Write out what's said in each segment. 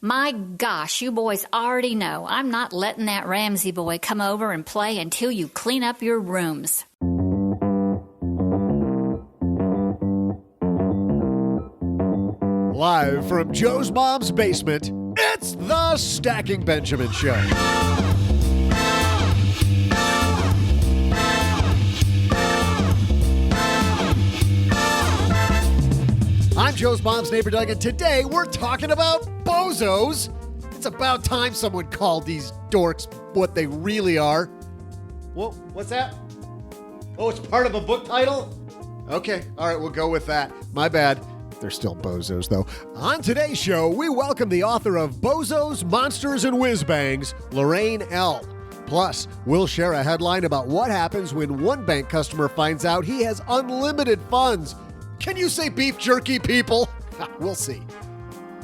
My gosh, you boys already know I'm not letting that Ramsey boy come over and play until you clean up your rooms. Live from Joe's mom's basement, it's the Stacking Benjamin Show. I'm Joe's mom's neighbor Doug, and today we're talking about Bozos. It's about time someone called these dorks what they really are. Whoa, what's that? Oh, it's part of a book title? Okay, all right, we'll go with that. My bad. They're still Bozos, though. On today's show, we welcome the author of Bozos, Monsters, and Whiz-bangs, Lorraine Ell. Plus, we'll share a headline about what happens when one bank customer finds out he has unlimited funds. Can you say beef jerky, people? We'll see.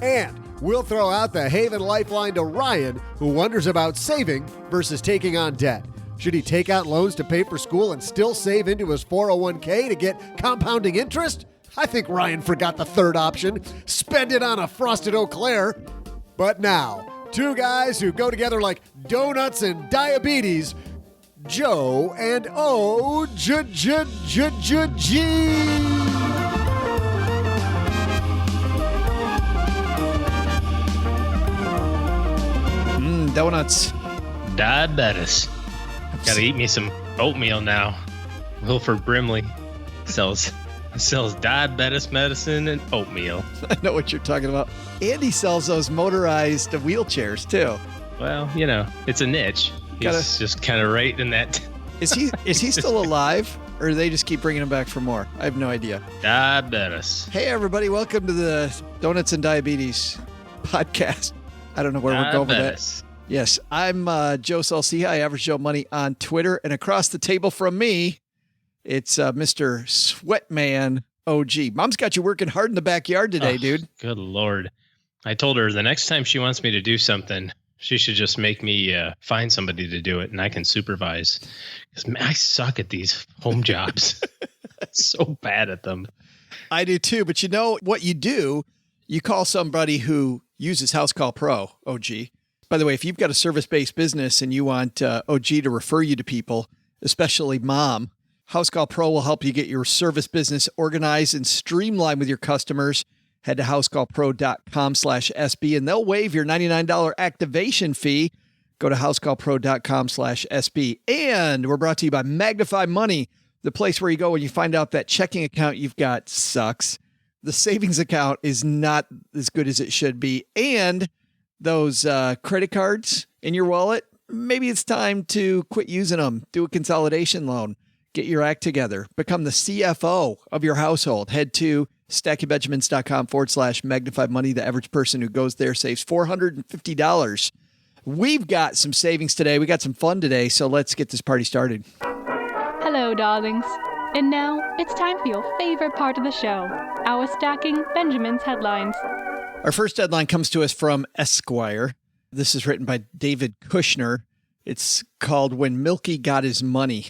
And we'll throw out the Haven Lifeline to Ryan, who wonders about saving versus taking on debt. Should he take out loans to pay for school and still save into his 401k to get compounding interest? I think Ryan forgot the third option. Spend it on a frosted Eau Claire. But now, two guys who go together like donuts and diabetes, Joe and O-G-G-G-G. Donuts. Diabetes. Gotta eat me some oatmeal now. Wilford Brimley sells diabetes medicine and oatmeal. I know what you're talking about. Andy sells those motorized wheelchairs too. Well, you know, it's a niche. He's just kind of right in that. Is he still alive, or do they just keep bringing him back for more? I have no idea. Diabetes. Hey everybody, welcome to the Donuts and Diabetes podcast. I don't know where we're going with that. Yes, I'm Joe Salcia. I average Joe Money on Twitter, and across the table from me, it's Mr. Sweatman OG. Mom's got you working hard in the backyard today, dude. Good Lord. I told her the next time she wants me to do something, she should just make me find somebody to do it, and I can supervise. Because I suck at these home jobs. I'm so bad at them. I do too, but you know what you do? You call somebody who uses House Call Pro, OG. By the way, if you've got a service-based business and you want OG to refer you to people, especially mom, House Call Pro will help you get your service business organized and streamlined with your customers. Head to housecallpro.com/SB and they'll waive your $99 activation fee. Go to housecallpro.com/SB. And we're brought to you by Magnify Money, the place where you go when you find out that checking account you've got sucks. The savings account is not as good as it should be. And those credit cards in your wallet, maybe it's time to quit using them. Do a consolidation loan. Get your act together. Become the CFO of your household. Head to stackingbenjamins.com/magnify money. The average person who goes there saves $450. We've got some savings today. We got some fun today, so let's get this party started. Hello, darlings. And now it's time for your favorite part of the show, our Stacking Benjamin's headlines. Our first headline comes to us from Esquire. This is written by David Kushner. It's called When Milky Got His Money.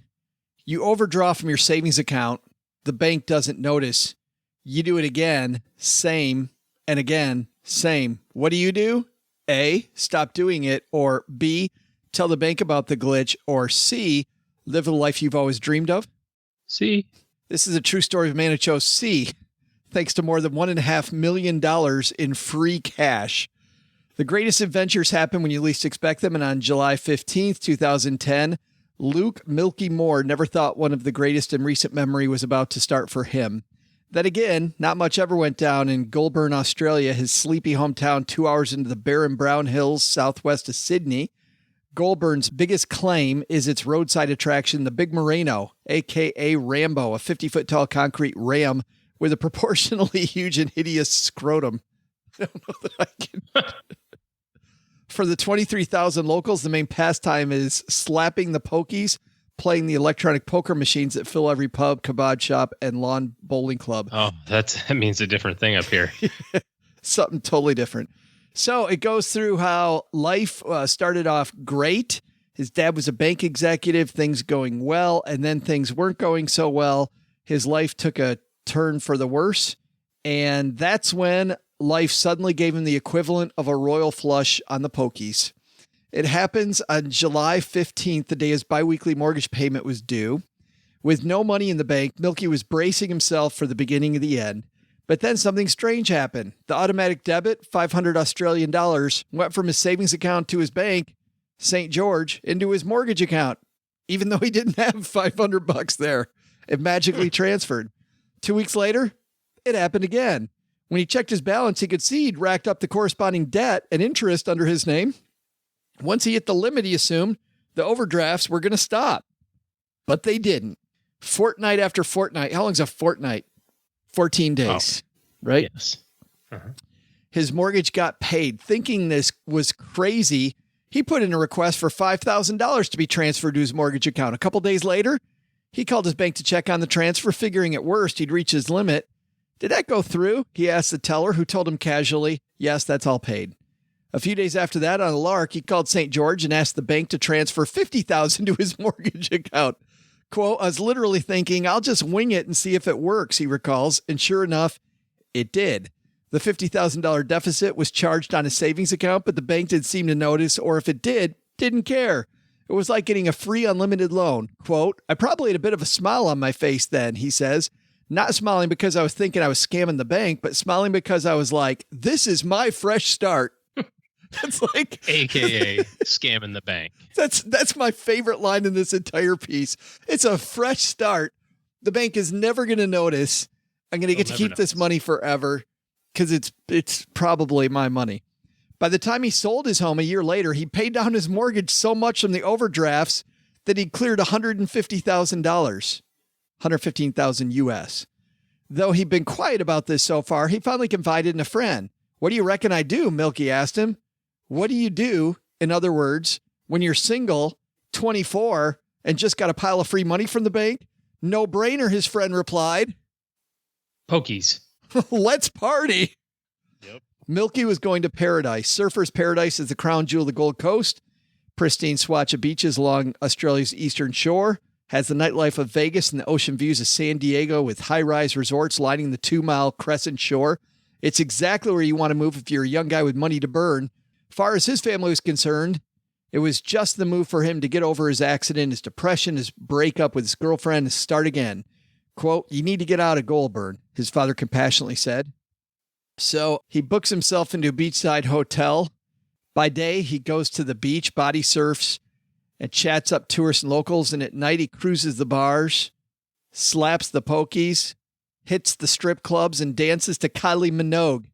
You overdraw from your savings account. The bank doesn't notice. You do it again, same, and again, same. What do? A, stop doing it, or B, tell the bank about the glitch, or C, live the life you've always dreamed of? C. This is a true story of a man who chose C, thanks to more than $1.5 million in free cash. The greatest adventures happen when you least expect them, and on July 15th, 2010, Luke Milky Moore never thought one of the greatest in recent memory was about to start for him. Then again, not much ever went down in Goulburn, Australia, his sleepy hometown 2 hours into the barren brown hills southwest of Sydney. Goulburn's biggest claim is its roadside attraction, the Big Moreno, a.k.a. Rambo, a 50-foot tall concrete ram with a proportionally huge and hideous scrotum. I don't know that I can... For the 23,000 locals, the main pastime is slapping the pokies, playing the electronic poker machines that fill every pub, kebab shop, and lawn bowling club. Oh, that means a different thing up here. Something totally different. So it goes through how life started off great. His dad was a bank executive, things going well, and then things weren't going so well. His life took a turn for the worse. And that's when life suddenly gave him the equivalent of a royal flush on the pokies. It happens on July 15th, the day his biweekly mortgage payment was due. With no money in the bank, Milky was bracing himself for the beginning of the end. But then something strange happened. The automatic debit, 500 Australian dollars, went from his savings account to his bank, St. George, into his mortgage account, even though he didn't have 500 bucks there. It magically transferred. 2 weeks later, it happened again. When he checked his balance, he could see he'd racked up the corresponding debt and interest under his name. Once he hit the limit, he assumed the overdrafts were going to stop. But they didn't. Fortnight after fortnight. How long's a fortnight? 14 days, right? Yes. Uh-huh. His mortgage got paid. Thinking this was crazy, he put in a request for $5,000 to be transferred to his mortgage account. A couple days later, he called his bank to check on the transfer, figuring at worst he'd reach his limit. Did that go through? He asked the teller, who told him casually, yes, that's all paid. A few days after that, on a lark, he called St. George and asked the bank to transfer $50,000 to his mortgage account. Quote, I was literally thinking, I'll just wing it and see if it works, he recalls. And sure enough, it did. The $50,000 deficit was charged on his savings account, but the bank didn't seem to notice, or if it did, didn't care. It was like getting a free unlimited loan. Quote, I probably had a bit of a smile on my face then, he says. Not smiling because I was thinking I was scamming the bank, but smiling because I was like, this is my fresh start. That's like AKA scamming the bank. That's my favorite line in this entire piece. It's a fresh start. The bank is never going to notice. I'm going to get to keep this money forever because it's probably my money. By the time he sold his home a year later, he paid down his mortgage so much from the overdrafts that he cleared $150,000, $115,000 US. Though he'd been quiet about this so far, he finally confided in a friend. What do you reckon I do? Milky asked him. What do you do, in other words, when you're single, 24, and just got a pile of free money from the bank? No brainer, his friend replied. Pokies. Let's party. Yep. Milky was going to paradise. Surfer's Paradise is the crown jewel of the Gold Coast. Pristine swatch of beaches along Australia's eastern shore. Has the nightlife of Vegas and the ocean views of San Diego with high-rise resorts lining the 2-mile crescent shore. It's exactly where you want to move if you're a young guy with money to burn. Far as his family was concerned, it was just the move for him to get over his accident, his depression, his breakup with his girlfriend, and start again. Quote, you need to get out of Goulburn, his father compassionately said. So he books himself into a beachside hotel. By day, he goes to the beach, body surfs, and chats up tourists and locals. And at night, he cruises the bars, slaps the pokies, hits the strip clubs, and dances to Kylie Minogue.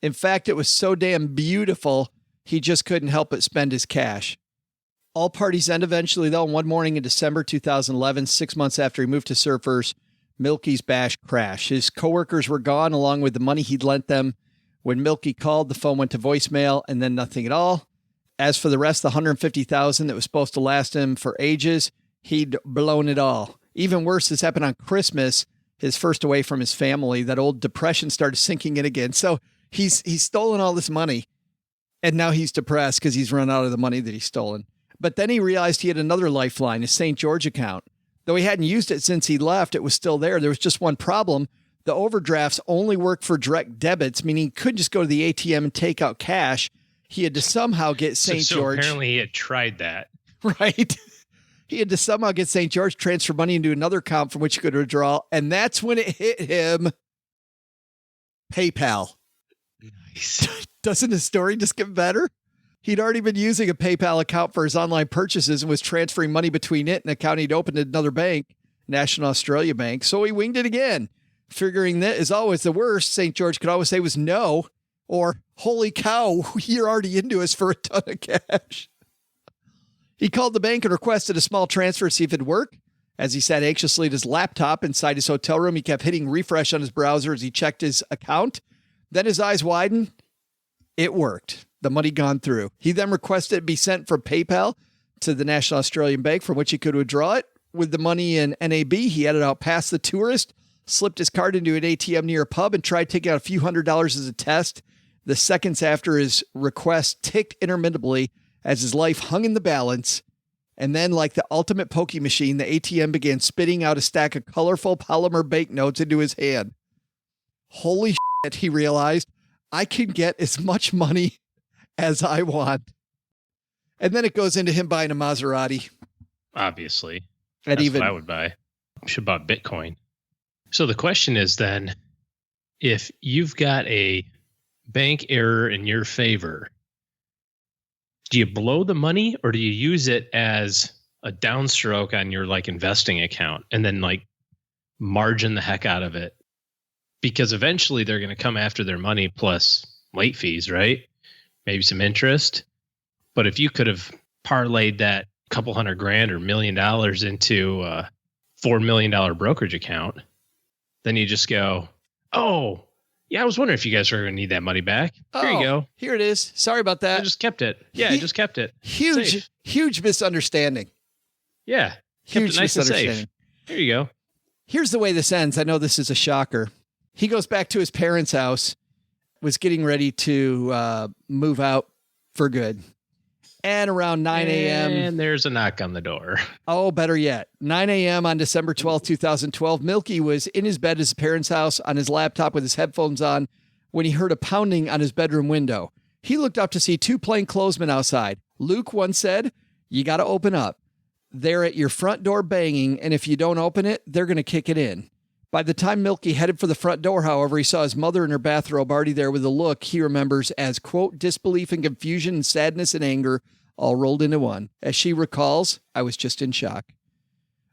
In fact, it was so damn beautiful, he just couldn't help but spend his cash. All parties end eventually, though. One morning in December 2011, 6 months after he moved to Surfers, Milky's bash crashed. His coworkers were gone, along with the money he'd lent them. When Milky called, the phone went to voicemail, and then nothing at all. As for the rest, the $150,000 that was supposed to last him for ages, he'd blown it all. Even worse, this happened on Christmas, his first away from his family. That old depression started sinking in again. So he's stolen all this money. And now he's depressed because he's run out of the money that he's stolen. But then he realized he had another lifeline, his St. George account. Though he hadn't used it since he left, it was still there. There was just one problem. The overdrafts only worked for direct debits, meaning he couldn't just go to the ATM and take out cash. He had to somehow get St. George. Apparently he had tried that. Right. He had to somehow get St. George transfer money into another account from which he could withdraw. And that's when it hit him. PayPal. Nice. Doesn't his story just get better? He'd already been using a PayPal account for his online purchases and was transferring money between it and an account he'd opened at another bank, National Australia Bank. So he winged it again, figuring that, as always, the worst St. George could always say was no, or holy cow, you're already into us for a ton of cash. He called the bank and requested a small transfer to see if it'd work. As he sat anxiously at his laptop inside his hotel room, he kept hitting refresh on his browser as he checked his account. Then his eyes widened. It worked. The money gone through. He then requested it be sent from PayPal to the National Australian Bank from which he could withdraw it. With the money in NAB, he headed out past the tourist, slipped his card into an ATM near a pub, and tried taking out a few $100s as a test. The seconds after his request ticked interminably as his life hung in the balance. And then, like the ultimate pokey machine, the ATM began spitting out a stack of colorful polymer banknotes into his hand. Holy shit, he realized. I can get as much money as I want. And then it goes into him buying a Maserati. Obviously. And That's what I would buy. I should have bought Bitcoin. So the question is then, if you've got a bank error in your favor, do you blow the money or do you use it as a downstroke on your like investing account and then like margin the heck out of it? Because eventually they're going to come after their money plus late fees, right? Maybe some interest. But if you could have parlayed that couple $100,000 or $1 million into a $4 million brokerage account, then you just go, oh, yeah, I was wondering if you guys were going to need that money back. Here you go. Here it is. Sorry about that. I just kept it. Yeah, I just kept it. Huge misunderstanding. Yeah. Huge kept it nice and misunderstanding. safe. Here you go. Here's the way this ends. I know this is a shocker. He goes back to his parents' house, was getting ready to move out for good. And around 9 a.m. And there's a knock on the door. Oh, better yet. 9 a.m. on December 12th, 2012, Milky was in his bed at his parents' house on his laptop with his headphones on when he heard a pounding on his bedroom window. He looked up to see two plainclothesmen outside. Luke once said, "You got to open up. They're at your front door banging, and if you don't open it, they're going to kick it in." By the time Milky headed for the front door, however, he saw his mother in her bathrobe already there with a look he remembers as, quote, disbelief and confusion and sadness and anger all rolled into one. As she recalls, "I was just in shock."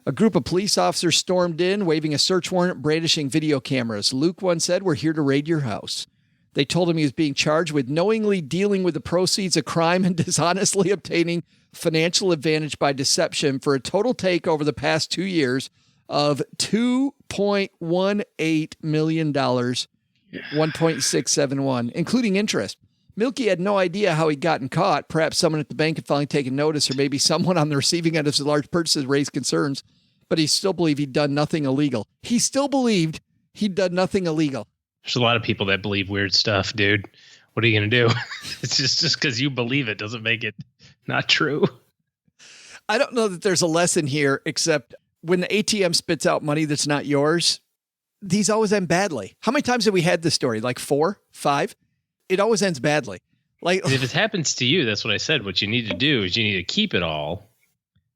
A group of police officers stormed in, waving a search warrant, brandishing video cameras. Luke once said, "We're here to raid your house." They told him he was being charged with knowingly dealing with the proceeds of crime and dishonestly obtaining financial advantage by deception for a total take over the past 2 years of $2.18 million, 1.671, including interest. Milky had no idea how he'd gotten caught. Perhaps someone at the bank had finally taken notice, or maybe someone on the receiving end of his large purchases raised concerns, but he still believed he'd done nothing illegal. He still believed he'd done nothing illegal. There's a lot of people that believe weird stuff, dude. What are you going to do? It's just because you believe it doesn't make it not true. I don't know that there's a lesson here, except when the ATM spits out money that's not yours, these always end badly. How many times have we had this story? Like 4, 5? It always ends badly. Like if it happens to you, that's what I said. What you need to do is you need to keep it all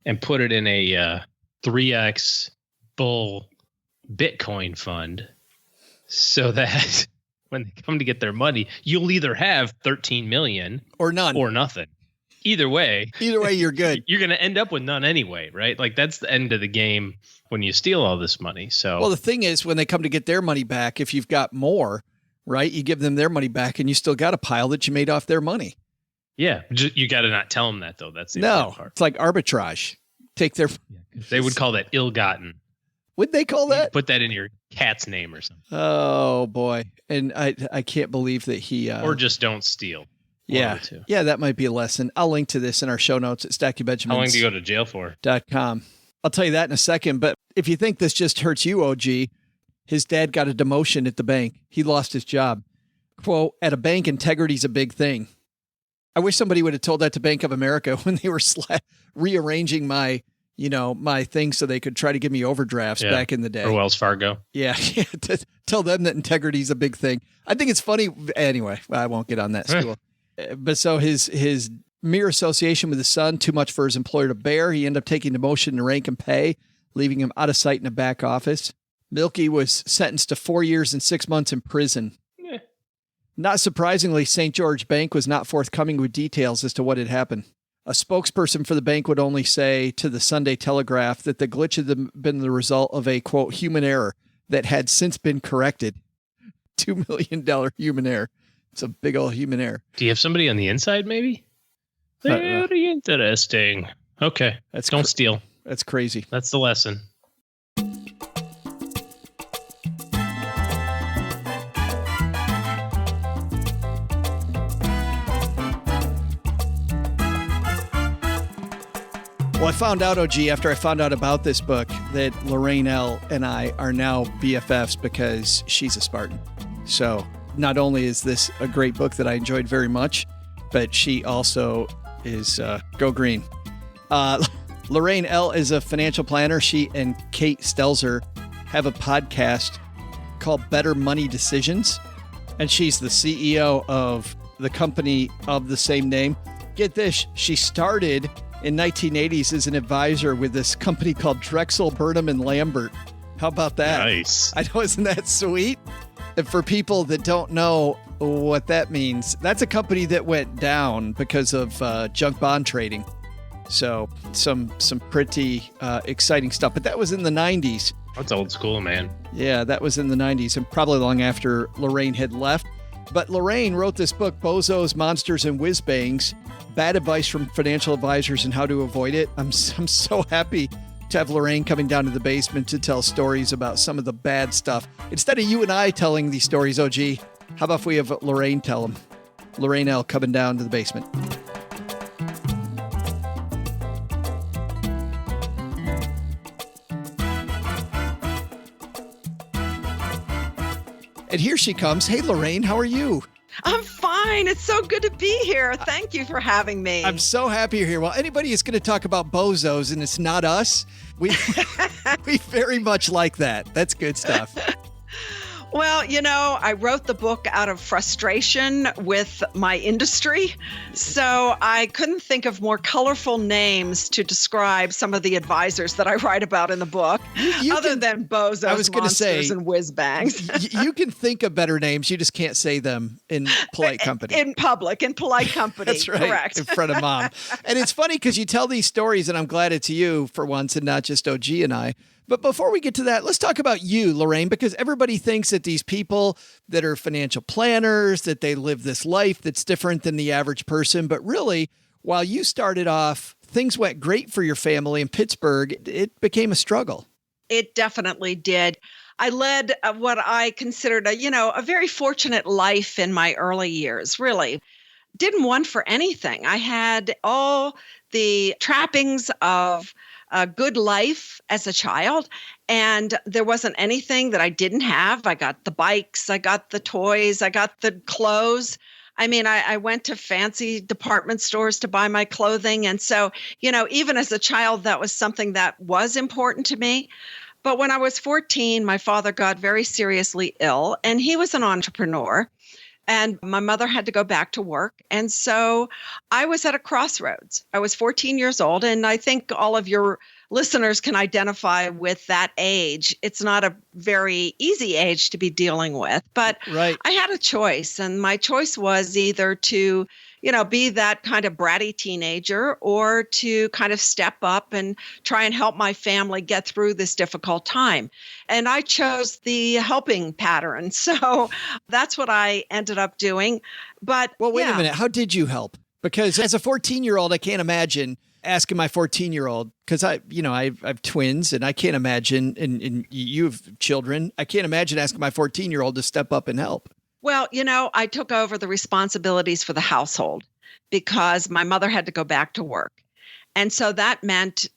and put it in a 3x bull Bitcoin fund so that when they come to get their money, you'll either have 13 million or none or nothing. Either way, you're good. You're going to end up with none anyway, right? Like that's the end of the game when you steal all this money. So, well, the thing is, when they come to get their money back, if you've got more, right, you give them their money back, and you still got a pile that you made off their money. Yeah, you got to not tell them that though. That's the part. It's like arbitrage. Take their. They would call that ill-gotten. Would they call that? Put that in your cat's name or something. Oh boy, and I can't believe that he. Or just don't steal. Yeah, that might be a lesson. I'll link to this in our show notes at StackyBenjamins. How long do you go to jail for? .com. I'll tell you that in a second. But if you think this just hurts you, OG, his dad got a demotion at the bank. He lost his job. Quote, "At a bank, integrity's a big thing." I wish somebody would have told that to Bank of America when they were rearranging my thing so they could try to give me overdrafts back in the day. Or Wells Fargo. Yeah. Tell them that integrity's a big thing. I think it's funny. Anyway, I won't get on that stool. But so his mere association with his son, too much for his employer to bear. He ended up taking demotion to rank and pay, leaving him out of sight in a back office. Milky was sentenced to 4 years and 6 months in prison. Yeah. Not surprisingly, St. George Bank was not forthcoming with details as to what had happened. A spokesperson for the bank would only say to the Sunday Telegraph that the glitch had been the result of a, quote, human error that had since been corrected. $2 million human error. It's a big old human error. Do you have somebody on the inside, maybe? Very interesting. Okay. Don't steal. That's crazy. That's the lesson. Well, I found out, OG, after I found out about this book, that Lorraine Ell and I are now BFFs because she's a Spartan. So not only is this a great book that I enjoyed very much, but she also is go green. Lorraine Ell is a financial planner. She and Kate Stelzer have a podcast called Better Money Decisions. And she's the CEO of the company of the same name. Get this, she started in 1980s as an advisor with this company called Drexel, Burnham, and Lambert. How about that? Nice. I know, isn't that sweet? And for people that don't know what that means, that's a company that went down because of junk bond trading. So some pretty exciting stuff. But that was in the 90s. That's old school, man. Yeah, that was in the 90s and probably long after Lorraine had left. But Lorraine wrote this book, Bozos, Monsters, and Whiz-bangs, Bad Advice from Financial Advisors and How to Avoid It. I'm so happy to have Lorraine coming down to the basement to tell stories about some of the bad stuff. Instead of you and I telling these stories, OG, how about if we have Lorraine tell them? Lorraine Ell coming down to the basement. And here she comes. Hey, Lorraine, how are you? I'm fine. It's so good to be here. Thank you for having me. I'm so happy you're here. Well, anybody is going to talk about bozos and it's not us, we very much like that. That's good stuff. Well, I wrote the book out of frustration with my industry, so I couldn't think of more colorful names to describe some of the advisors that I write about in the book, than Bozos, Monsters, and whiz-bangs. You can think of better names. You just can't say them in polite company. In public, in polite company. That's right. Correct. In front of mom. And it's funny because you tell these stories, and I'm glad it's you for once and not just OG and I. But before we get to that, let's talk about you, Lorraine, because everybody thinks that these people that are financial planners, that they live this life that's different than the average person. But really, while you started off, things went great for your family in Pittsburgh. It became a struggle. It definitely did. I led what I considered a very fortunate life in my early years, really. Didn't want for anything. I had all the trappings of a good life as a child, and there wasn't anything that I didn't have. I got the bikes, I got the toys, I got the clothes. I mean, I went to fancy department stores to buy my clothing. And so, even as a child, that was something that was important to me. But when I was 14, my father got very seriously ill, and he was an entrepreneur. And my mother had to go back to work. And so I was at a crossroads. I was 14 years old. And I think all of your listeners can identify with that age. It's not a very easy age to be dealing with. But right. I had a choice. And my choice was either to be that kind of bratty teenager or to kind of step up and try and help my family get through this difficult time. And I chose the helping pattern. So that's what I ended up doing. But well, wait a minute. How did you help? Because as a 14-year-old, I can't imagine asking my 14-year-old, because I have twins and I can't imagine, and you have children. I can't imagine asking my 14-year-old to step up and help. Well, I took over the responsibilities for the household because my mother had to go back to work. And so that meant,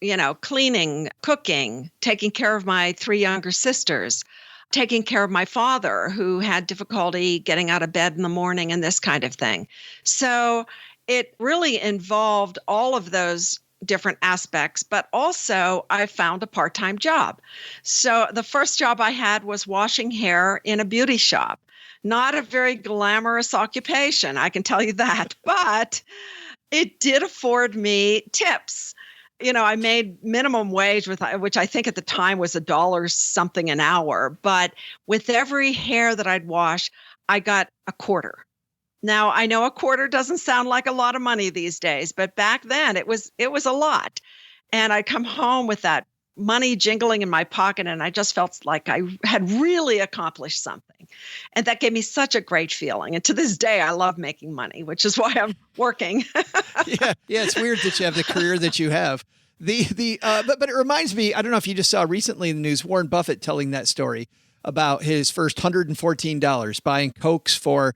cleaning, cooking, taking care of my 3 younger sisters, taking care of my father who had difficulty getting out of bed in the morning and this kind of thing. So it really involved all of those different aspects, but also I found a part-time job. So the first job I had was washing hair in a beauty shop. Not a very glamorous occupation, I can tell you that, but it did afford me tips. I made minimum wage, which I think at the time was $1 something an hour, but with every hair that I'd wash, I got a quarter. Now, I know a quarter doesn't sound like a lot of money these days, but back then it was a lot. And I'd come home with that money jingling in my pocket, and I just felt like I had really accomplished something. And that gave me such a great feeling. And to this day, I love making money, which is why I'm working. Yeah, it's weird that you have the career that you have. But it reminds me, I don't know if you just saw recently in the news, Warren Buffett telling that story about his first $114 buying Cokes for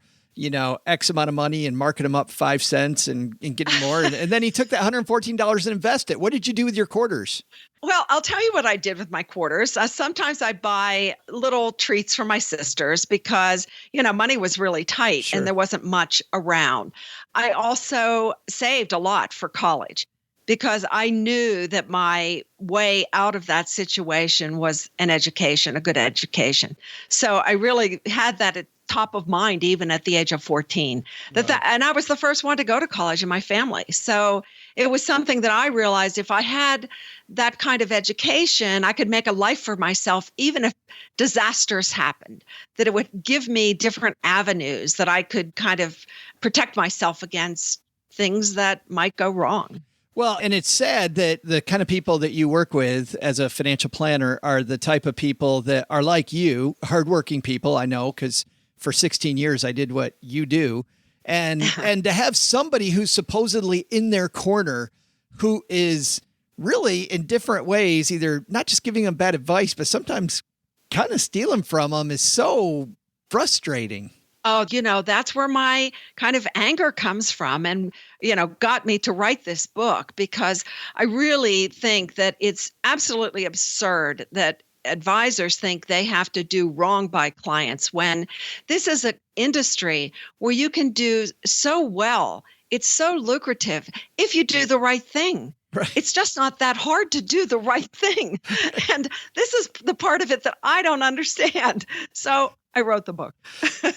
X amount of money and marking them up 5 cents and getting more. And then he took that $114 and invested it. What did you do with your quarters? Well, I'll tell you what I did with my quarters. Sometimes I buy little treats for my sisters because, money was really tight. Sure. And there wasn't much around. I also saved a lot for college because I knew that my way out of that situation was an education, a good education. So I really had that top of mind even at the age of 14. And I was the first one to go to college in my family. So it was something that I realized if I had that kind of education, I could make a life for myself, even if disasters happened, that it would give me different avenues that I could kind of protect myself against things that might go wrong. Well, and it's sad that the kind of people that you work with as a financial planner are the type of people that are like you, hardworking people, I know, because for 16 years I did what you do. And to have somebody who's supposedly in their corner who is really in different ways, either not just giving them bad advice, but sometimes kind of stealing from them is so frustrating. Oh, that's where my kind of anger comes from and, got me to write this book, because I really think that it's absolutely absurd that advisors think they have to do wrong by clients when this is an industry where you can do so well. It's so lucrative if you do the right thing. Right. It's just not that hard to do the right thing. And this is the part of it that I don't understand. So I wrote the book.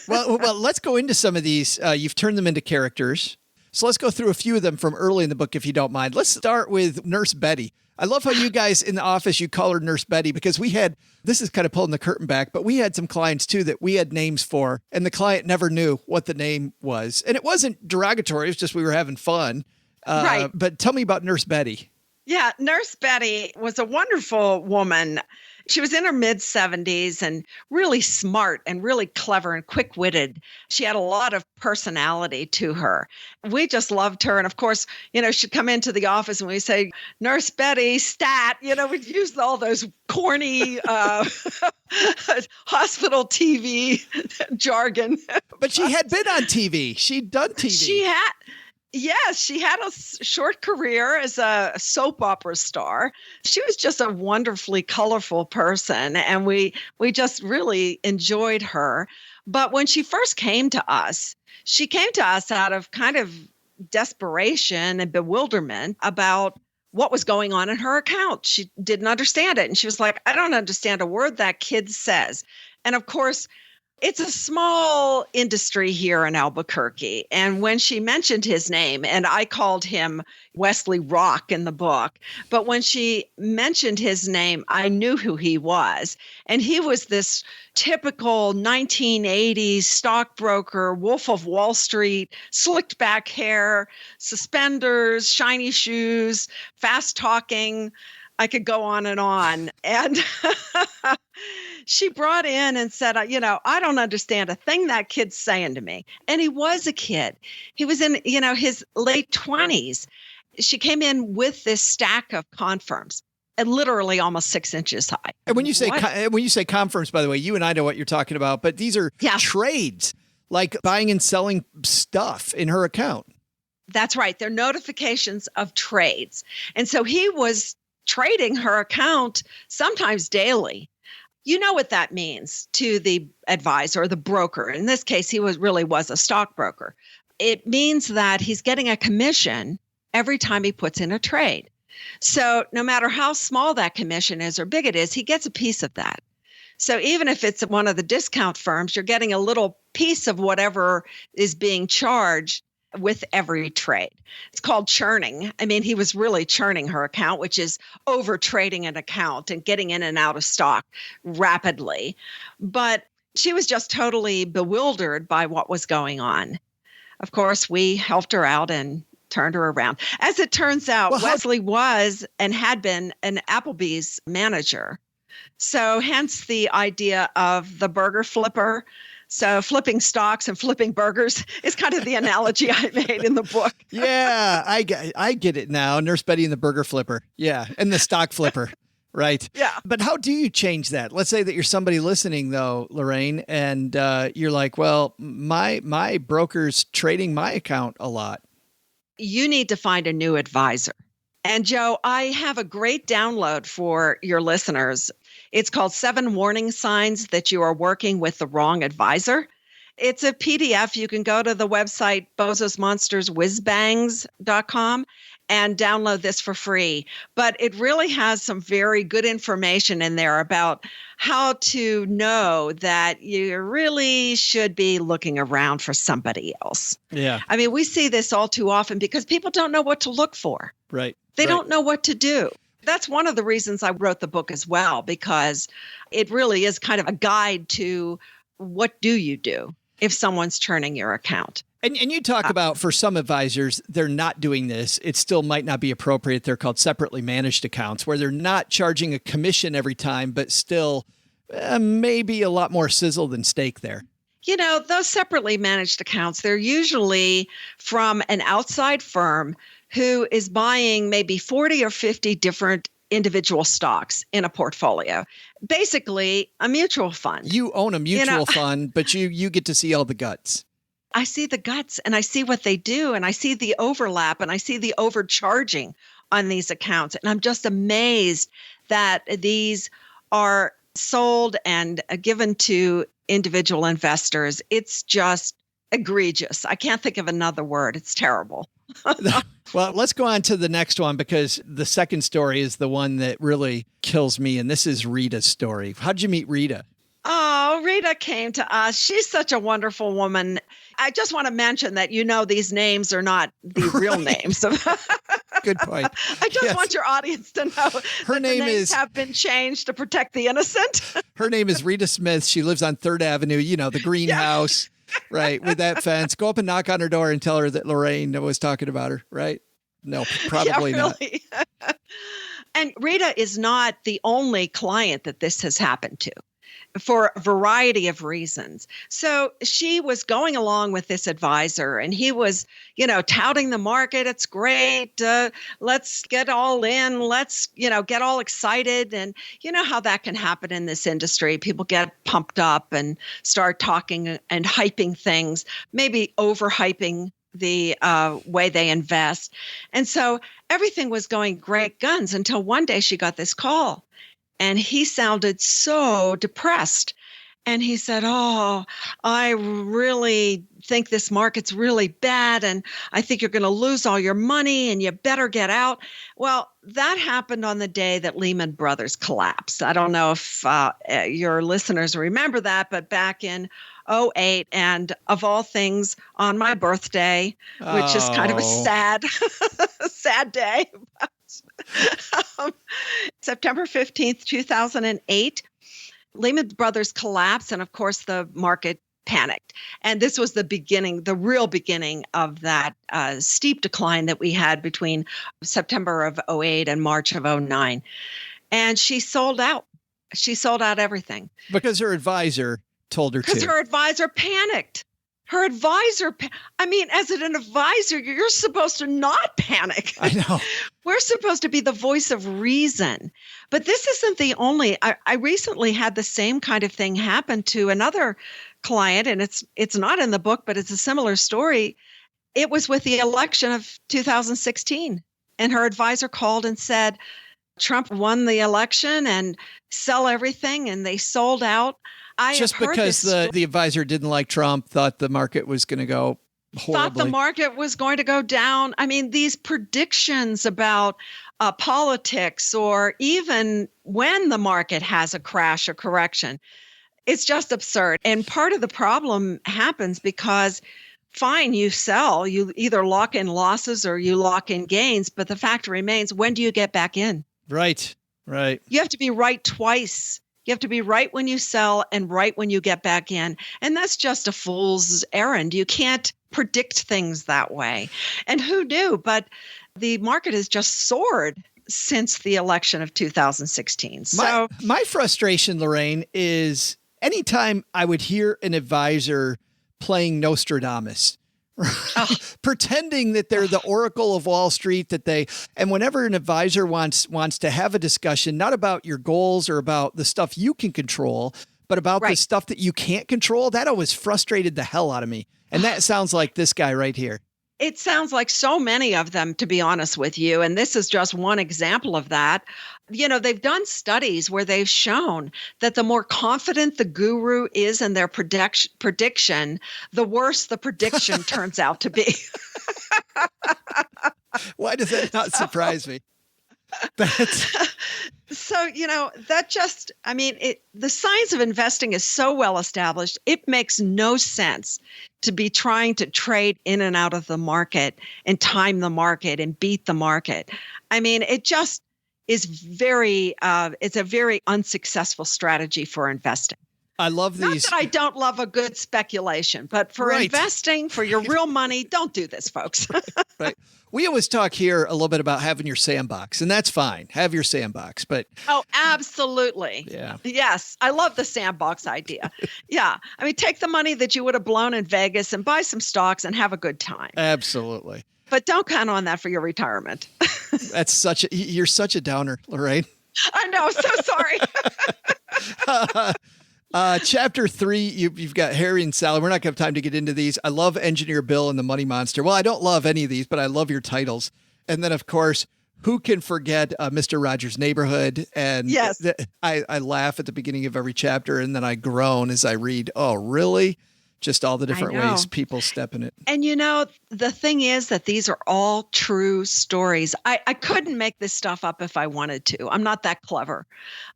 Well, let's go into some of these. You've turned them into characters. So let's go through a few of them from early in the book, if you don't mind. Let's start with Nurse Betty. I love how you guys in the office, you call her Nurse Betty, because this is kind of pulling the curtain back, but we had some clients too that we had names for, and the client never knew what the name was. And it wasn't derogatory. It was just we were having fun. Right. But tell me about Nurse Betty. Yeah, Nurse Betty was a wonderful woman. She was in her mid-70s and really smart and really clever and quick-witted. She had a lot of personality to her. We just loved her. And of course, she'd come into the office and we'd say, Nurse Betty, stat, we'd use all those corny hospital TV jargon. But she had been on TV. She'd done TV. Yes, she had a short career as a soap opera star. She was just a wonderfully colorful person, and we just really enjoyed her. But when she first came to us, she came to us out of kind of desperation and bewilderment about what was going on in her account. She didn't understand it, and she was like, I don't understand a word that kid says. And of course, it's a small industry here in Albuquerque. And when she mentioned his name, and I called him Wesley Rock in the book, but when she mentioned his name, I knew who he was. And he was this typical 1980s stockbroker, Wolf of Wall Street, slicked back hair, suspenders, shiny shoes, fast talking. I could go on and on. And she brought in and said, I don't understand a thing that kid's saying to me. And he was a kid. He was in, his late 20s. She came in with this stack of confirms, and literally almost 6 inches high. And when you say confirms, by the way, you and I know what you're talking about, but these are trades, like buying and selling stuff in her account. That's right. They're notifications of trades. And so he was trading her account sometimes daily. You know what that means to the advisor, the broker. In this case, he really was a stockbroker. It means that he's getting a commission every time he puts in a trade. So no matter how small that commission is or big it is, he gets a piece of that. So even if it's one of the discount firms, you're getting a little piece of whatever is being charged with every trade. It's called churning. I mean, he was really churning her account, which is over trading an account and getting in and out of stock rapidly. But she was just totally bewildered by what was going on. Of course, we helped her out and turned her around. As it turns out, Wesley was and had been an Applebee's manager. So hence the idea of the burger flipper. So flipping stocks and flipping burgers is kind of the analogy I made in the book. Yeah, I get it now. Nurse Betty and the burger flipper. Yeah, and the stock flipper. Right. Yeah. But how do you change that? Let's say that you're somebody listening, though, Lorraine, and you're like, well, my broker's trading my account a lot. You need to find a new advisor. And Joe, I have a great download for your listeners. It's called 7 Warning Signs That You Are Working with the Wrong Advisor. It's a PDF. You can go to the website bozosmonsterswhizbangs.com and download this for free. But it really has some very good information in there about how to know that you really should be looking around for somebody else. Yeah. I mean, we see this all too often because people don't know what to look for. Right. They don't know what to do. That's one of the reasons I wrote the book as well, because it really is kind of a guide to what do you do if someone's churning your account. And you talk about, for some advisors, they're not doing this. It still might not be appropriate. They're called separately managed accounts, where they're not charging a commission every time, but still maybe a lot more sizzle than steak there. You know, those separately managed accounts, they're usually from an outside firm who is buying maybe 40 or 50 different individual stocks in a portfolio. Basically, a mutual fund. You own a mutual fund, but you get to see all the guts. I see the guts and I see what they do and I see the overlap and I see the overcharging on these accounts. And I'm just amazed that these are sold and given to individual investors. It's just egregious. I can't think of another word. It's terrible. Well, let's go on to the next one, because the second story is the one that really kills me. And this is Rita's story. How'd you meet Rita? Oh, Rita came to us. She's such a wonderful woman. I just want to mention that, these names are not the real names. Good point. I just want your audience to know her name have been changed to protect the innocent. Her name is Rita Smith. She lives on 3rd Avenue, the greenhouse, right, with that fence. Go up and knock on her door and tell her that Lorraine was talking about her, right? No, probably not. And Rita is not the only client that this has happened to, for a variety of reasons. So she was going along with this advisor and he was, touting the market. It's great. Let's get all in. Let's, get all excited. And you know how that can happen in this industry. People get pumped up and start talking and hyping things, maybe overhyping the way they invest. And so everything was going great guns until one day she got this call. And he sounded so depressed. And he said, "Oh, I really think this market's really bad. And I think you're going to lose all your money and you better get out." Well, that happened on the day that Lehman Brothers collapsed. I don't know if your listeners remember that, but back in 2008, and of all things, on my birthday, which is kind of a sad, sad day. September 15th, 2008, Lehman Brothers collapsed, and of course the market panicked. And this was the beginning, the real beginning of that steep decline that we had between September of 2008 and March of 2009. And she sold out. She sold out everything. Because her advisor told her to. Because her advisor panicked. Her advisor, as an advisor, you're supposed to not panic. I know. We're supposed to be the voice of reason. But this isn't the only. I recently had the same kind of thing happen to another client, and it's not in the book, but it's a similar story. It was with the election of 2016. And her advisor called and said, Trump won the election and sell everything, and they sold out. Just because the advisor didn't like Trump, thought the market was going to go horribly. Thought the market was going to go down. These predictions about politics, or even when the market has a crash or correction, it's just absurd. And part of the problem happens because, fine, you sell, you either lock in losses or you lock in gains. But the fact remains, when do you get back in? Right. You have to be right twice. You have to be right when you sell and right when you get back in. And that's just a fool's errand. You can't predict things that way. And who knew? But the market has just soared since the election of 2016. So my frustration, Lorraine, is anytime I would hear an advisor playing Nostradamus, pretending that they're the Oracle of Wall Street, and whenever an advisor wants to have a discussion, not about your goals or about the stuff you can control, but about the stuff that you can't control, that always frustrated the hell out of me. And that sounds like this guy right here. it sounds like so many of them, to be honest with you. And this is just one example of that. They've done studies where they've shown that the more confident the guru is in their prediction, the worse the prediction turns out to be. Why does that not surprise me? So, the science of investing is so well established, it makes no sense to be trying to trade in and out of the market and time the market and beat the market. It just is it's a very unsuccessful strategy for investing. I love these. Not that I don't love a good speculation, but for investing, for your real money, don't do this, folks. Right. We always talk here a little bit about having your sandbox, and that's fine. Have your sandbox, but oh, absolutely. Yeah. Yes, I love the sandbox idea. Yeah. Take the money that you would have blown in Vegas and buy some stocks and have a good time. Absolutely. But don't count on that for your retirement. You're such a downer, Lorraine. I know. So sorry. Chapter 3, you've got Harry and Sally. We're not going to have time to get into these. I love Engineer Bill and the Money Monster. Well, I don't love any of these, but I love your titles. And then, of course, who can forget Mr. Rogers' Neighborhood? And yes. I laugh at the beginning of every chapter, and then I groan as I read, oh, really? Just all the different ways people step in it. And the thing is that these are all true stories. I couldn't make this stuff up if I wanted to. I'm not that clever.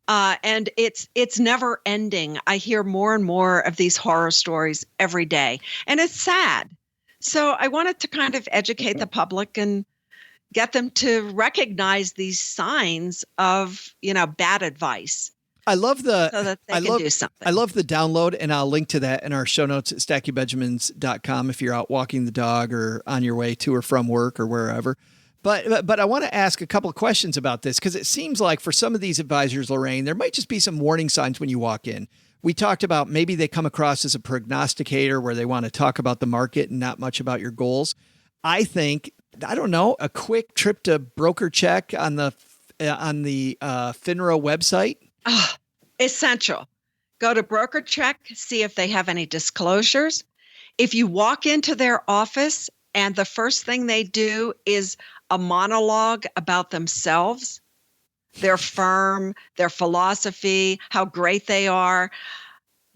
And it's never ending. I hear more and more of these horror stories every day. And it's sad. So I wanted to kind of educate the public and get them to recognize these signs of, bad advice. I love so that they can do something. I love the download, and I'll link to that in our show notes at stackingbenjamins.com if you're out walking the dog or on your way to or from work or wherever. But I want to ask a couple of questions about this, because it seems like for some of these advisors, Lorraine, there might just be some warning signs when you walk in. We talked about maybe they come across as a prognosticator where they want to talk about the market and not much about your goals. I think, a quick trip to broker check on the FINRA website. Oh, essential. Go to broker check, see if they have any disclosures. If you walk into their office and the first thing they do is a monologue about themselves, their firm, their philosophy, how great they are,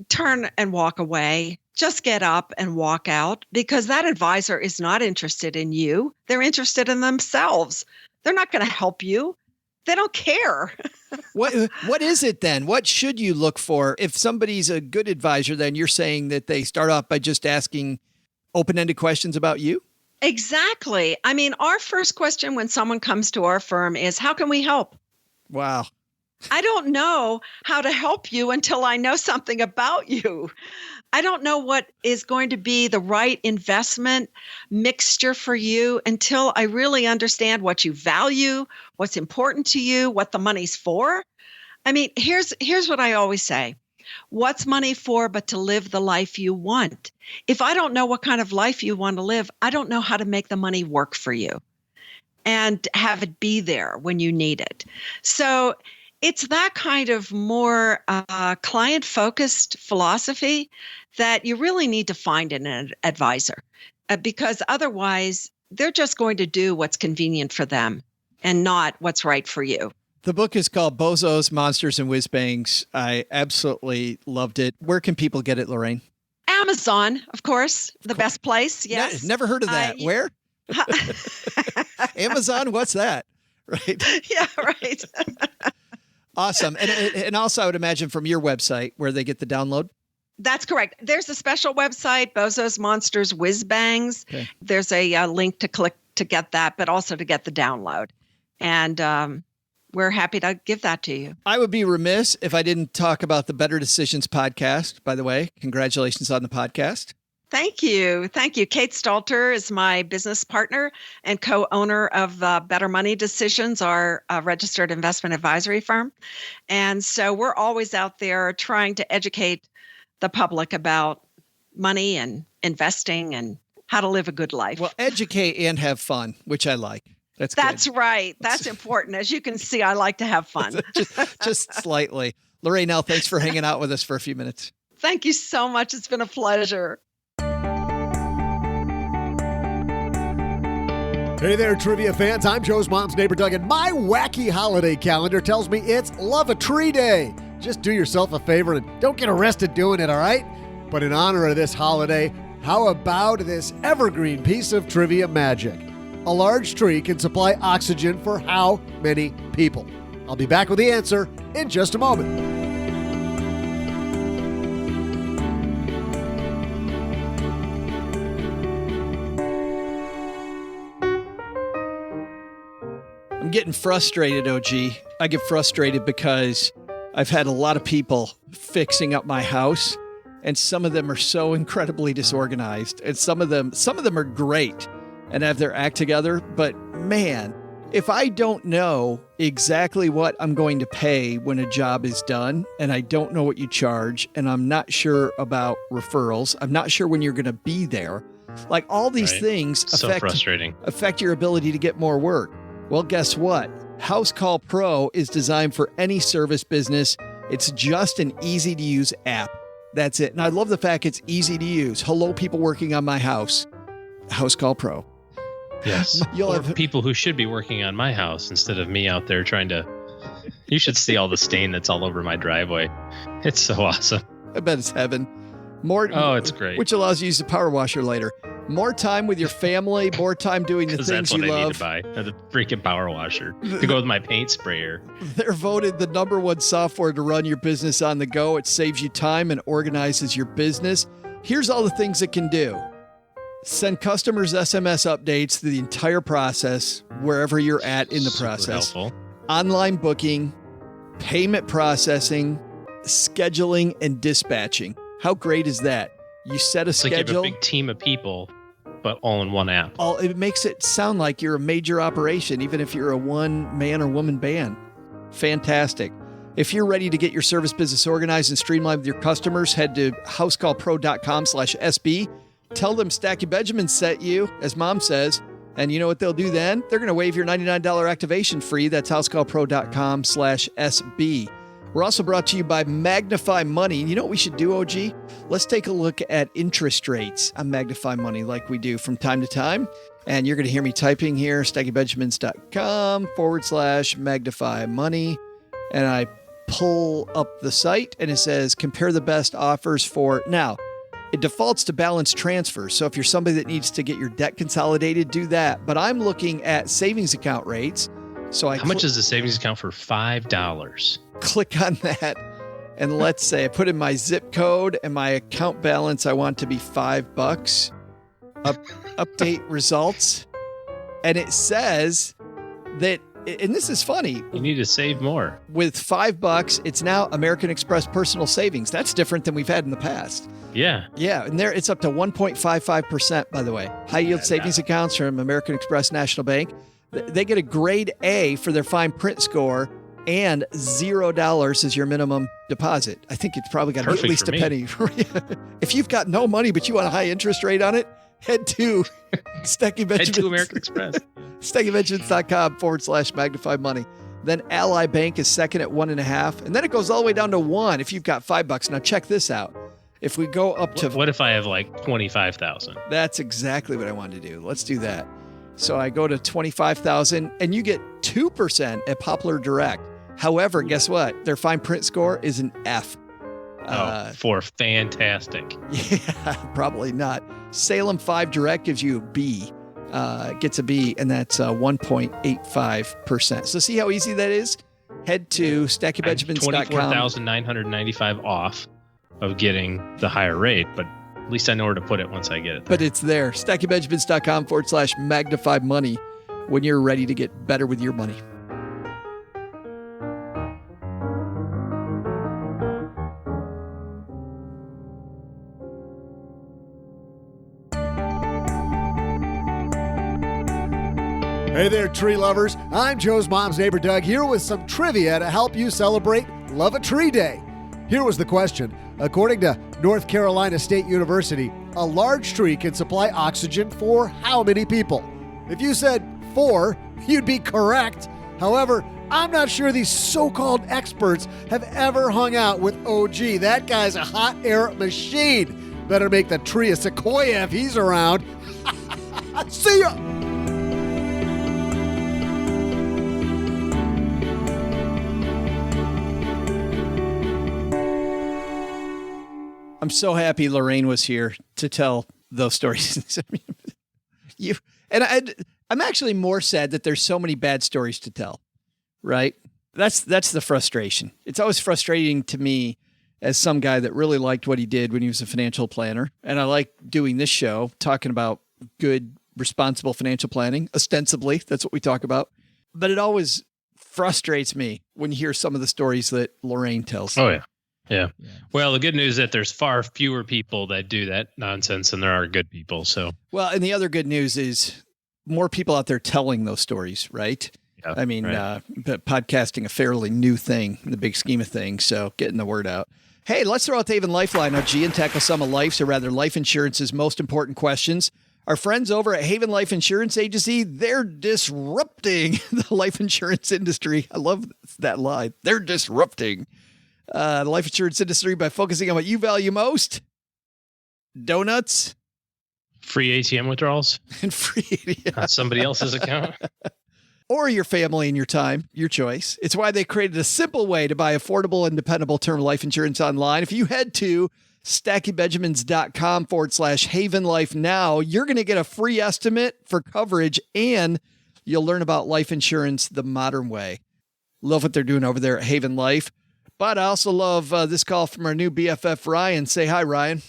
turn and walk away. Just get up and walk out, because that advisor is not interested in you. They're interested in themselves. They're not going to help you. They don't care. What is it then? What should you look for? If somebody's a good advisor, then you're saying that they start off by just asking open-ended questions about you? Exactly. Our first question when someone comes to our firm is, how can we help? Wow. I don't know how to help you until I know something about you. I don't know what is going to be the right investment mixture for you until I really understand what you value, what's important to you, what the money's for. Here's what I always say. What's money for but to live the life you want? If I don't know what kind of life you want to live, I don't know how to make the money work for you and have it be there when you need it. So it's that kind of more client-focused philosophy that you really need to find in an advisor, because otherwise they're just going to do what's convenient for them and not what's right for you. The book is called Bozos, Monsters, and Whiz-bangs. I absolutely loved it. Where can people get it, Lorraine? Amazon, of course, the best place. Yes. Never heard of that. Where? Amazon? What's that? Right. Yeah, right. Awesome. And also I would imagine from your website where they get the download. That's correct. There's a special website, Bozos, Monsters, whiz-bangs. Okay. There's a link to click to get that, but also to get the download. And we're happy to give that to you. I would be remiss if I didn't talk about the Better Decisions podcast, by the way. Congratulations on the podcast. Thank you. Thank you. Kate Stalter is my business partner and co-owner of Better Money Decisions, our registered investment advisory firm. And so we're always out there trying to educate the public about money investing and how to live a good life. Well, educate and have fun, which I like. That's good. Right. That's important. As you can see, I like to have fun. just slightly. Lorraine Ell, thanks for hanging out with us for a few minutes. Thank you so much. It's been a pleasure. Hey there, trivia fans. I'm Joe's mom's neighbor, Doug, and my wacky holiday calendar tells me it's Love a Tree Day. Just do yourself a favor and don't get arrested doing it, all right? But in honor of this holiday, how about this evergreen piece of trivia magic? A large tree can supply oxygen for how many people? I'll be back with the answer in just a moment. I'm getting frustrated, OG. I get frustrated because I've had a lot of people fixing up my house, and some of them are so incredibly disorganized, and some of them are great and have their act together. But man, if I don't know exactly what I'm going to pay when a job is done, and I don't know what you charge, and I'm not sure about referrals, I'm not sure when you're going to be there, like all these things affect your ability to get more work. Well, guess what? House Call Pro is designed for any service business. It's just an easy-to-use app. That's it. And I love the fact it's easy to use. Hello, people working on my house. House Call Pro. Yes. You'll have people who should be working on my house instead of me out there trying to... You should see all the stain that's all over my driveway. It's so awesome. I bet it's heaven. It's great. Which allows you to use the power washer later. More time with your family, more time doing the things you love. That's what I need to buy. The freaking power washer to go with my paint sprayer. They're voted the #1 software to run your business on the go. It saves you time and organizes your business. Here's all the things it can do. Send customers SMS updates through the entire process, wherever you're at in the process. Helpful. Online booking, payment processing, scheduling, and dispatching. How great is that? You set a schedule. Like you have a big team of people, but all in one app. It makes it sound like you're a major operation, even if you're a one-man or woman band. Fantastic. If you're ready to get your service business organized and streamlined with your customers, head to housecallpro.com/SB. Tell them Stacky Benjamin sent you, as Mom says, and you know what they'll do then? They're going to waive your $99 activation fee. That's housecallpro.com/SB. We're also brought to you by Magnify Money. You know what we should do, OG? Let's take a look at interest rates on Magnify Money like we do from time to time. And you're going to hear me typing here, stackybenjamins.com/Magnify Money. And I pull up the site and it says, compare the best offers for... Now, it defaults to balance transfers. So if you're somebody that needs to get your debt consolidated, do that. But I'm looking at savings account rates. So How much is the savings account for $5? Click on that, and let's say I put in my zip code and my account balance. I want to be $5. Update results, and it says that. And this is funny. You need to save more. With $5, it's now American Express Personal Savings. That's different than we've had in the past. Yeah. Yeah, and there it's up to 1.55%. By the way, high yield savings accounts from American Express National Bank. They get a grade A for their fine print score. And $0 is your minimum deposit. I think it's probably got to be at least a penny. If you've got no money, but you want a high interest rate on it, head to Stacky Benjamins. Head to American Express. StackyBenjamins.com/Magnify Money. Then Ally Bank is second at 1.5. And then it goes all the way down to 1 if you've got $5. Now check this out. If we go up to... What if I have like 25,000? That's exactly what I wanted to do. Let's do that. So I go to 25,000 and you get 2% at Poplar Direct. However, guess what? Their fine print score is an F. For fantastic. Yeah, probably not. Salem 5 Direct gives you a B. Gets a B, and that's 1.85%. So see how easy that is? Head to StackyBenjamins.com. 24,995 off of getting the higher rate, but at least I know where to put it once I get it there. But it's there. StackyBenjamins.com/Magnify Money when you're ready to get better with your money. Hey there, tree lovers. I'm Joe's mom's neighbor, Doug, here with some trivia to help you celebrate Love a Tree Day. Here was the question. According to North Carolina State University, a large tree can supply oxygen for how many people? If you said 4, you'd be correct. However, I'm not sure these so-called experts have ever hung out with OG. That guy's a hot air machine. Better make the tree a sequoia if he's around. See ya! I'm so happy Lorraine was here to tell those stories. I'm actually more sad that there's so many bad stories to tell, right? That's the frustration. It's always frustrating to me as some guy that really liked what he did when he was a financial planner. And I like doing this show, talking about good, responsible financial planning. Ostensibly, that's what we talk about. But it always frustrates me when you hear some of the stories that Lorraine tells. Oh, yeah. Yeah. Well, the good news is that there's far fewer people that do that nonsense than there are good people. So, well, and the other good news is more people out there telling those stories, right? Yeah, I mean, right. But podcasting, a fairly new thing in the big scheme of things. So getting the word out. Hey, let's throw out the Haven Lifeline, OG, and tackle some of life's, or rather life insurance's most important questions. Our friends over at Haven Life Insurance Agency, they're disrupting the life insurance industry. I love that line. They're disrupting the life insurance industry by focusing on what you value most: donuts, Free ATM withdrawals and free ATM. on somebody else's account. Or your family and your time, your choice. It's why they created a simple way to buy affordable and dependable term life insurance online. If you head to stackybenjamins.com/Haven Life now, you're going to get a free estimate for coverage, and you'll learn about life insurance the modern way. Love what they're doing over there at Haven Life. But I also love this call from our new BFF, Ryan. Say hi, Ryan.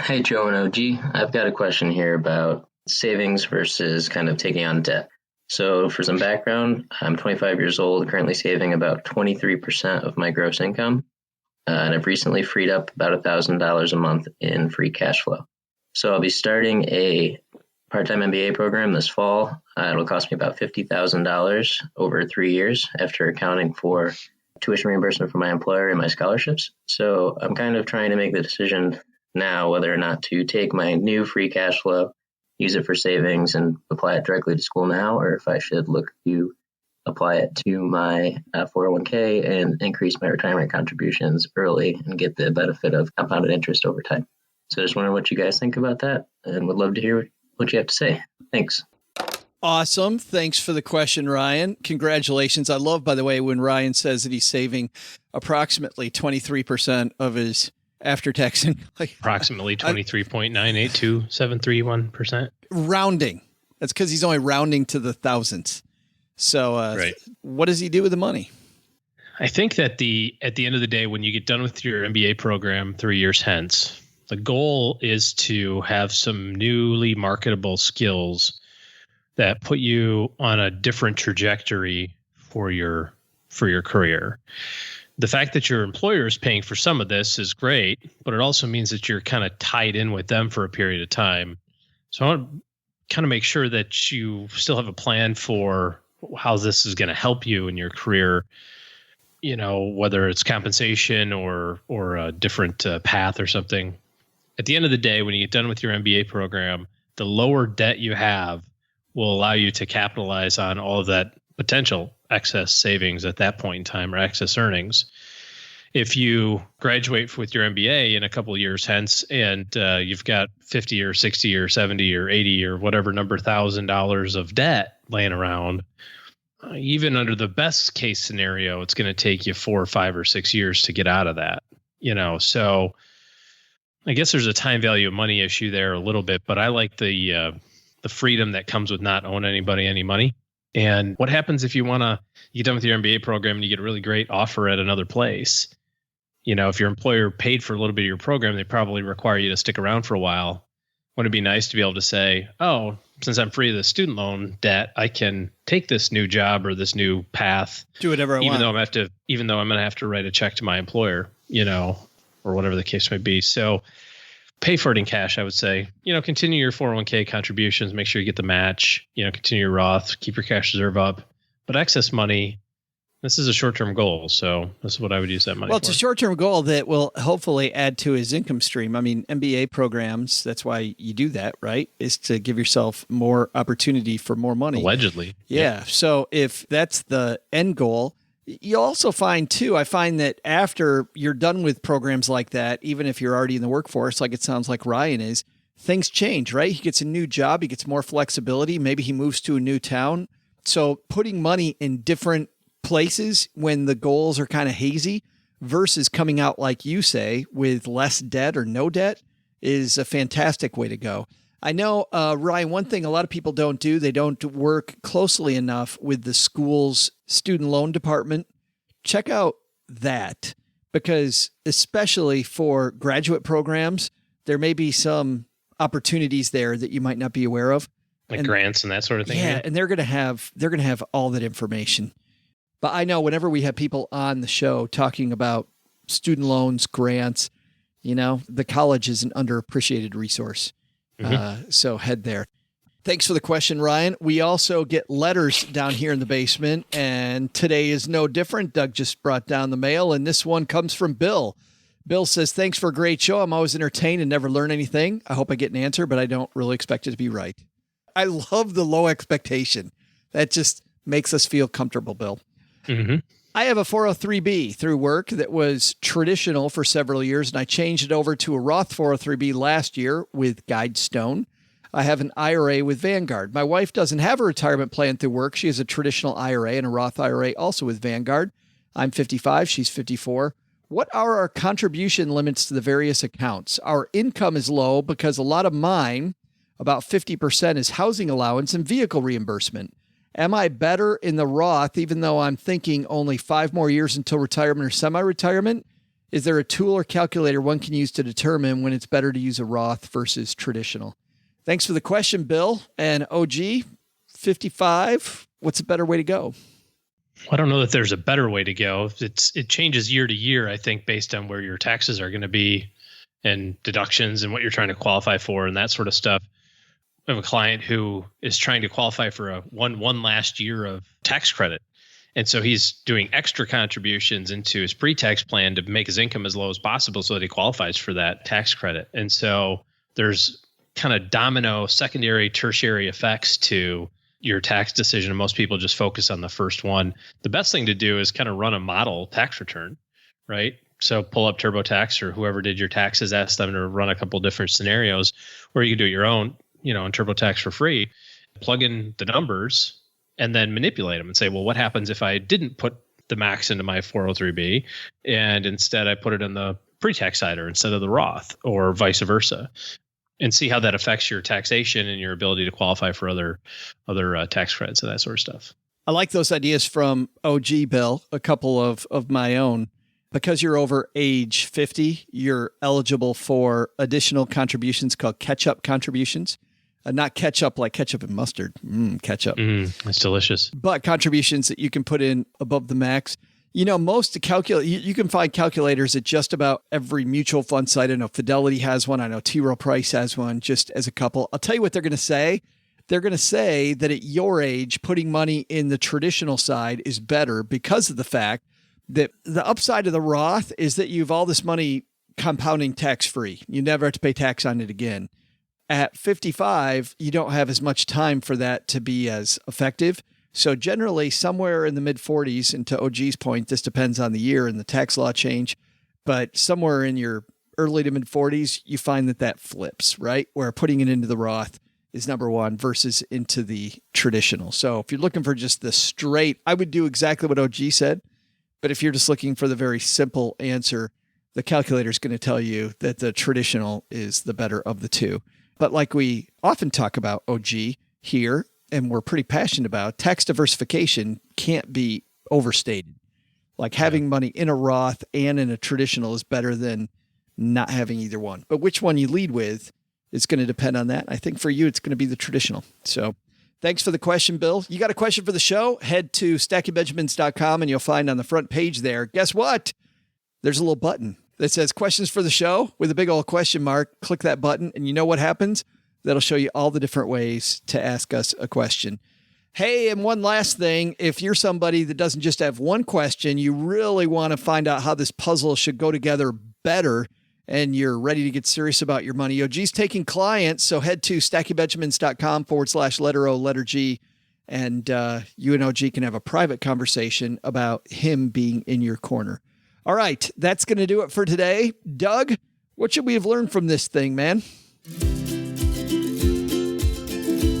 Hey, Joe and OG. I've got a question here about savings versus kind of taking on debt. So for some background, I'm 25 years old, currently saving about 23% of my gross income. And I've recently freed up about $1,000 a month in free cash flow. So I'll be starting a part-time MBA program this fall. It'll cost me about $50,000 over 3 years after accounting for tuition reimbursement from my employer and my scholarships. So I'm kind of trying to make the decision now whether or not to take my new free cash flow, use it for savings, and apply it directly to school now, or if I should look to apply it to my 401k and increase my retirement contributions early and get the benefit of compounded interest over time. So I just wondering what you guys think about that, and would love to hear what you have to say. Thanks. Awesome. Thanks for the question, Ryan. Congratulations. I love, by the way, when Ryan says that he's saving approximately 23% of his after-tax income. Approximately 23.982731%. Rounding. That's because he's only rounding to the thousands. So right. What does he do with the money? I think that at the end of the day, when you get done with your MBA program 3 years hence, the goal is to have some newly marketable skills that put you on a different trajectory for your career. The fact that your employer is paying for some of this is great, but it also means that you're kind of tied in with them for a period of time. So I want to kind of make sure that you still have a plan for how this is going to help you in your career, you know, whether it's compensation or a different path or something. At the end of the day, when you get done with your MBA program, the lower debt you have will allow you to capitalize on all of that potential excess savings at that point in time, or excess earnings. If you graduate with your MBA in a couple of years hence, and you've got 50 or 60 or 70 or 80 or whatever number $1,000 of debt laying around, even under the best case scenario, it's going to take you 4 or 5 or 6 years to get out of that. You know, so I guess there's a time value of money issue there a little bit, but I like the freedom that comes with not owing anybody any money. And what happens if you get done with your MBA program and you get a really great offer at another place? You know, if your employer paid for a little bit of your program, they probably require you to stick around for a while. Wouldn't it be nice to be able to say, oh, since I'm free of the student loan debt, I can take this new job or this new path. Do whatever I want. Even though I'm going to have to write a check to my employer, you know, or whatever the case may be. So pay for it in cash, I would say. You know, continue your 401k contributions, make sure you get the match, you know, continue your Roth, keep your cash reserve up. But excess money, this is a short-term goal. So this is what I would use that money for. Well, it's a short-term goal that will hopefully add to his income stream. I mean, MBA programs, that's why you do that, right? Is to give yourself more opportunity for more money. Allegedly. Yeah. So if that's the end goal, you also find too, I find that after you're done with programs like that, even if you're already in the workforce, like it sounds like Ryan is, things change, right? He gets a new job, he gets more flexibility. Maybe he moves to a new town. So putting money in different places when the goals are kind of hazy versus coming out, like you say, with less debt or no debt is a fantastic way to go. I know, Ryan, one thing a lot of people don't do, they don't work closely enough with the school's student loan department. Check out that, because especially for graduate programs, there may be some opportunities there that you might not be aware of. Like grants and that sort of thing. Yeah, and they're going to have all that information. But I know whenever we have people on the show talking about student loans, grants, the college is an underappreciated resource. So head there. Thanks for the question, Ryan. We also get letters down here in the basement, and today is no different. Doug just brought down the mail, and this one comes from Bill. Bill says, thanks for a great show. I'm always entertained and never learn anything. I hope I get an answer, but I don't really expect it to be right. I love the low expectation. That just makes us feel comfortable, Bill. Mm-hmm. I have a 403B through work that was traditional for several years, and I changed it over to a Roth 403B last year with Guidestone. I have an IRA with Vanguard. My wife doesn't have a retirement plan through work. She has a traditional IRA and a Roth IRA also with Vanguard. I'm 55. She's 54. What are our contribution limits to the various accounts? Our income is low because a lot of mine, about 50%, is housing allowance and vehicle reimbursement. Am I better in the Roth, even though I'm thinking only 5 more years until retirement or semi-retirement? Is there a tool or calculator one can use to determine when it's better to use a Roth versus traditional? Thanks for the question, Bill. And OG, 55, what's a better way to go? I don't know that there's a better way to go. It changes year to year, I think, based on where your taxes are going to be and deductions and what you're trying to qualify for and that sort of stuff. I have a client who is trying to qualify for a one last year of tax credit. And so he's doing extra contributions into his pre-tax plan to make his income as low as possible so that he qualifies for that tax credit. And so there's kind of domino, secondary, tertiary effects to your tax decision. And most people just focus on the first one. The best thing to do is kind of run a model tax return, right? So pull up TurboTax or whoever did your taxes, ask them to run a couple different scenarios, or you can do it your own, in TurboTax for free, plug in the numbers and then manipulate them and say, well, what happens if I didn't put the max into my 403B and instead I put it in the pre-tax side or instead of the Roth or vice versa, and see how that affects your taxation and your ability to qualify for other tax credits and that sort of stuff. I like those ideas from OG, Bill, a couple of my own. Because you're over age 50, you're eligible for additional contributions called catch-up contributions. Not ketchup like ketchup and mustard. Ketchup. It's delicious. But contributions that you can put in above the max. Most you can find calculators at just about every mutual fund site. I know Fidelity has one. I know T. Rowe Price has one, just as a couple. I'll tell you what they're going to say. They're going to say that at your age, putting money in the traditional side is better because of the fact that the upside of the Roth is that you have all this money compounding tax-free. You never have to pay tax on it again. At 55, you don't have as much time for that to be as effective. So generally, somewhere in the mid-40s, and to OG's point, this depends on the year and the tax law change, but somewhere in your early to mid-40s, you find that flips, right? Where putting it into the Roth is number one versus into the traditional. So if you're looking for just the straight, I would do exactly what OG said. But if you're just looking for the very simple answer, the calculator is going to tell you that the traditional is the better of the two. But like we often talk about, OG, here, and we're pretty passionate about, tax diversification can't be overstated. Like having money in a Roth and in a traditional is better than not having either one. But which one you lead with is going to depend on that. I think for you, it's going to be the traditional. So thanks for the question, Bill. You got a question for the show? Head to stackingbenjamins.com and you'll find on the front page there, guess what? There's a little button that says questions for the show with a big old question mark. Click that button and you know what happens? That'll show you all the different ways to ask us a question. Hey, and one last thing, if you're somebody that doesn't just have one question, you really want to find out how this puzzle should go together better, and you're ready to get serious about your money, OG's taking clients, so head to stackingbenjamins.com/letter O, letter G, and you and OG can have a private conversation about him being in your corner. All right, that's going to do it for today. Doug, what should we have learned from this thing, man?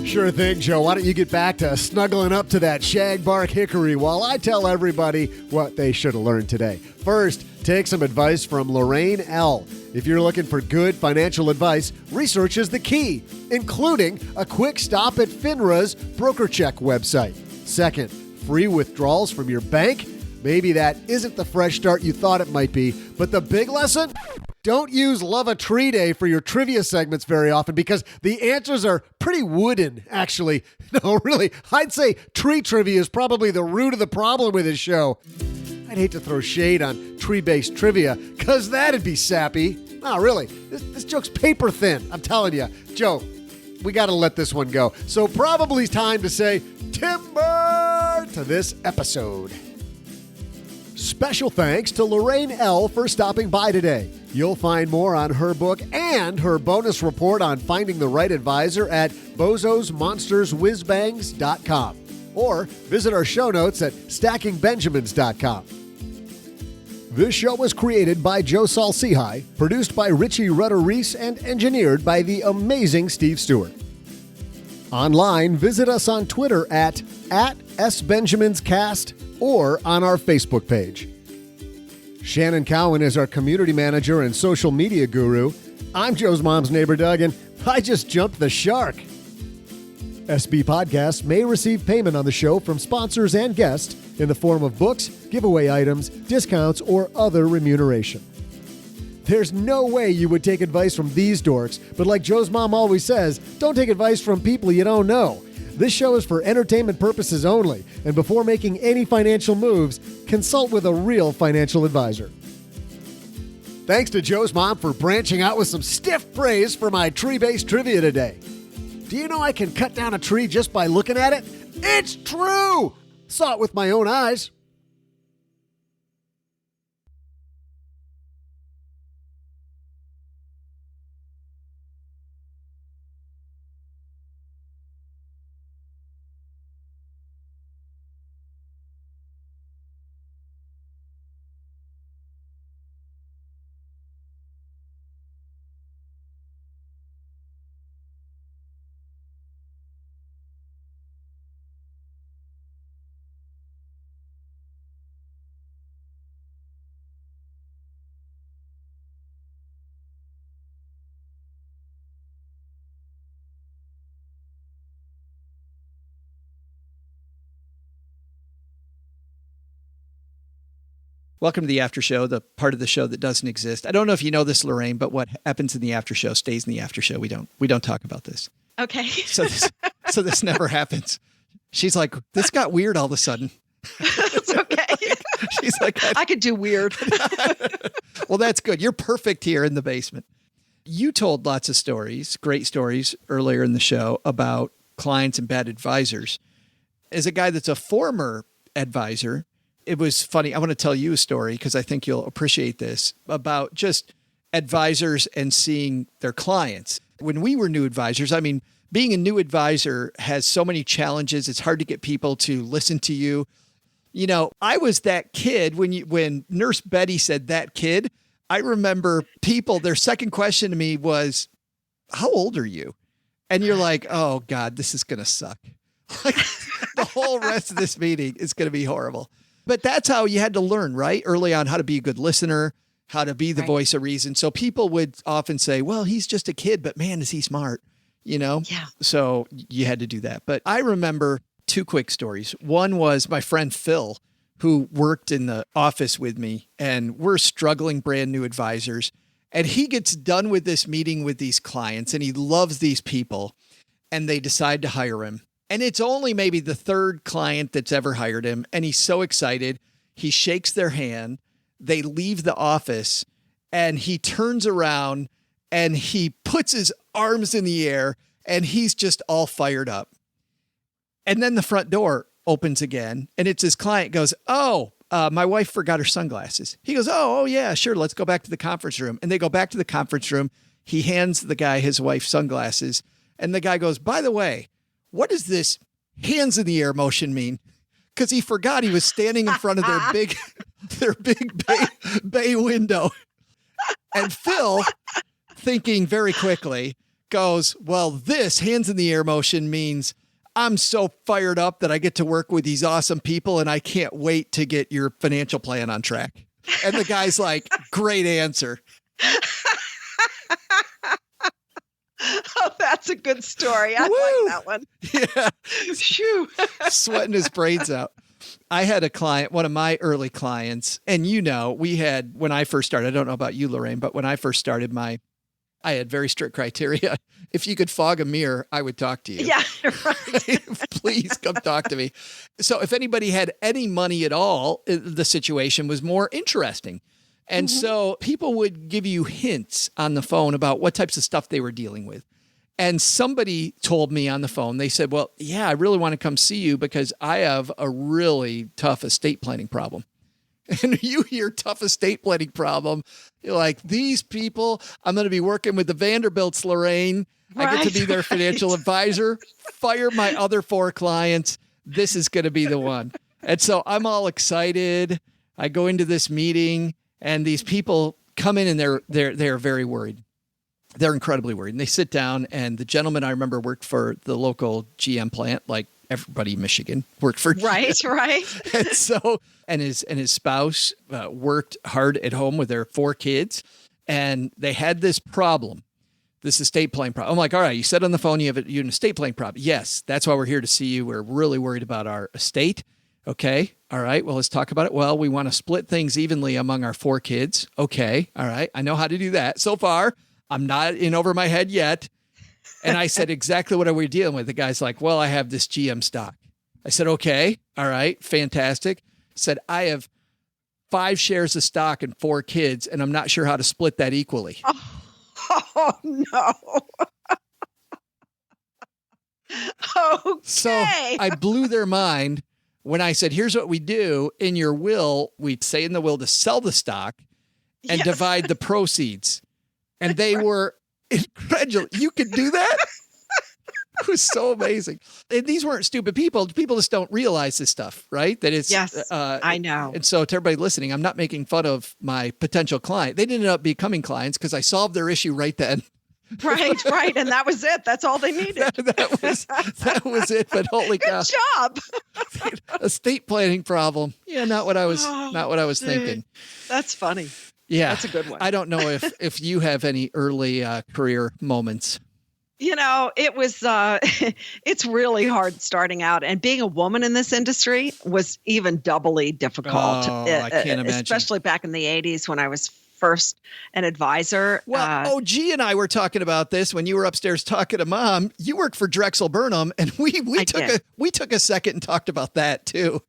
Sure thing, Joe. Why don't you get back to snuggling up to that shagbark hickory while I tell everybody what they should have learned today. First, Take some advice from Lorraine Ell. If you're looking for good financial advice, research is the key, including a quick stop at FINRA's broker check website. Second, free withdrawals from your bank. Maybe that isn't the fresh start you thought it might be, but the big lesson? Don't use Love a Tree Day for your trivia segments very often because the answers are pretty wooden, actually. No, really, I'd say tree trivia is probably the root of the problem with this show. I'd hate to throw shade on tree-based trivia because that'd be sappy. No, really, this joke's paper thin, I'm telling you. Joe, we got to let this one go. So probably time to say timber to this episode. Special thanks to Lorraine Ell for stopping by today. You'll find more on her book and her bonus report on finding the right advisor at bozosmonsterswhizbangs.com or visit our show notes at stackingbenjamins.com. This show was created by Joe Saul-Sehy, produced by Richie Rudder-Reese, and engineered by the amazing Steve Stewart. Online, visit us on Twitter at SBenjaminsCast or on our Facebook page. Shannon Cowan is our community manager and social media guru. I'm Joe's mom's neighbor, Doug, and I just jumped the shark. SB Podcasts may receive payment on the show from sponsors and guests in the form of books, giveaway items, discounts, or other remuneration. There's no way you would take advice from these dorks, but like Joe's mom always says, don't take advice from people you don't know. This show is for entertainment purposes only, and before making any financial moves, consult with a real financial advisor. Thanks to Joe's mom for branching out with some stiff praise for my tree-based trivia today. Do you know I can cut down a tree just by looking at it? It's true! Saw it with my own eyes. Welcome to the after show, the part of the show that doesn't exist. I don't know if you know this, Lorraine, but what happens in the after show stays in the after show. We don't talk about this. Okay. So this never happens. She's like, this got weird all of a sudden. It's okay. She's like, I could do weird. Well, that's good. You're perfect here in the basement. You told lots of stories, great stories earlier in the show about clients and bad advisors. As a guy that's a former advisor, it was funny. I want to tell you a story because I think you'll appreciate this about just advisors and seeing their clients. When we were new advisors, I mean, being a new advisor has so many challenges. It's hard to get people to listen to you. You know, I was that kid when Nurse Betty said that kid, I remember people, their second question to me was, how old are you? And you're like, oh God, this is going to suck. Like the whole rest of this meeting is going to be horrible. But that's how you had to learn, right? Early on, how to be a good listener, how to be the voice of reason. So people would often say, well, he's just a kid, but man, is he smart, you know? Yeah. So you had to do that. But I remember two quick stories. One was my friend Phil, who worked in the office with me, and we're struggling brand new advisors. And he gets done with this meeting with these clients, and he loves these people, and they decide to hire him. And it's only maybe the third client that's ever hired him. And he's so excited. He shakes their hand. They leave the office and he turns around and he puts his arms in the air and he's just all fired up. And then the front door opens again and it's his client goes, my wife forgot her sunglasses. He goes, oh yeah, sure. Let's go back to the conference room. And they go back to the conference room. He hands the guy his wife's sunglasses. And the guy goes, by the way, what does this hands in the air motion mean? Because he forgot he was standing in front of their big bay window. And Phil, thinking very quickly, goes, well, this hands in the air motion means I'm so fired up that I get to work with these awesome people and I can't wait to get your financial plan on track. And the guy's like, great answer. Oh, that's a good story. I Woo! like that one. Yeah. Phew. Sweating his brains out. I had a client, one of my early clients, and we had, when I first started, I don't know about you, Lorraine, but when I first started I had very strict criteria. If you could fog a mirror, I would talk to you. Yeah, right. Please come talk to me. So if anybody had any money at all, the situation was more interesting. And so people would give you hints on the phone about what types of stuff they were dealing with. And somebody told me on the phone, they said, well, yeah, I really want to come see you because I have a really tough estate planning problem. And you hear tough estate planning problem, you're like, these people, I'm going to be working with the Vanderbilts, Lorraine. I get to be their financial advisor, fire my other 4 clients. This is going to be the one. And so I'm all excited. I go into this meeting and these people come in and they're very worried. They're incredibly worried. And they sit down, and the gentleman I remember worked for the local GM plant, like everybody in Michigan worked for GM. Right. And so, and his spouse worked hard at home with their 4 kids, and they had this problem, this estate planning problem. I'm like, all right, you said on the phone you have an estate planning problem. Yes, that's why we're here to see you. We're really worried about our estate. Okay. All right. Well, let's talk about it. Well, we want to split things evenly among our 4 kids. Okay. All right. I know how to do that. So far, I'm not in over my head yet. And I said, exactly what are we dealing with? The guy's like, well, I have this GM stock. I said, okay. All right. Fantastic. Said, I have 5 shares of stock and 4 kids, and I'm not sure how to split that equally. Oh no. Okay. So I blew their mind when I said, here's what we do. In your will, we say in the will to sell the stock and divide the proceeds. And they were incredulous. You could do that? It was so amazing. And these weren't stupid people. People just don't realize this stuff, right? That it's, I know. And so to everybody listening, I'm not making fun of my potential client. They didn't end up becoming clients because I solved their issue right then. Right. And that was it. That's all they needed. that was it. But holy cow. Good job. Estate planning problem. Yeah, not what I was thinking. That's funny. Yeah. That's a good one. I don't know if you have any early career moments. It was, it's really hard starting out, and being a woman in this industry was even doubly difficult. Oh, I can't imagine. Especially back in the 80s when I was first an advisor. Well, OG and I were talking about this when you were upstairs talking to Mom. You worked for Drexel Burnham, and we took a second and talked about that too.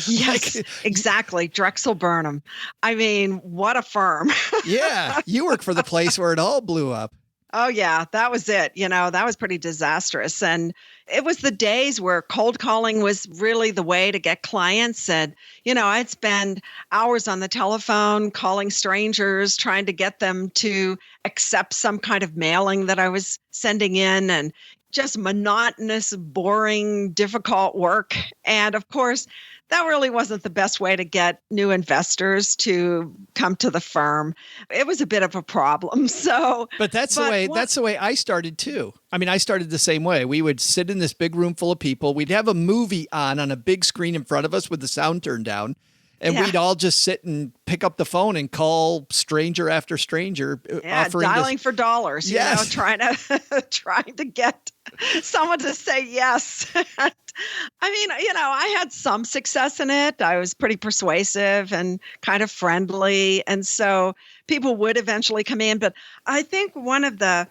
Yes, exactly. Drexel Burnham. I mean, what a firm. Yeah. You work for the place where it all blew up. Oh, yeah, that was it. That was pretty disastrous. And it was the days where cold calling was really the way to get clients. And, I'd spend hours on the telephone calling strangers, trying to get them to accept some kind of mailing that I was sending in, and just monotonous, boring, difficult work. And of course, that really wasn't the best way to get new investors to come to the firm. It was a bit of a problem. But that's the way I started too. I mean, I started the same way. We would sit in this big room full of people. We'd have a movie on a big screen in front of us with the sound turned down. And we'd all just sit and pick up the phone and call stranger after stranger. Dialing for dollars, trying to get someone to say yes. I mean, I had some success in it. I was pretty persuasive and kind of friendly. And so people would eventually come in. But I think one of the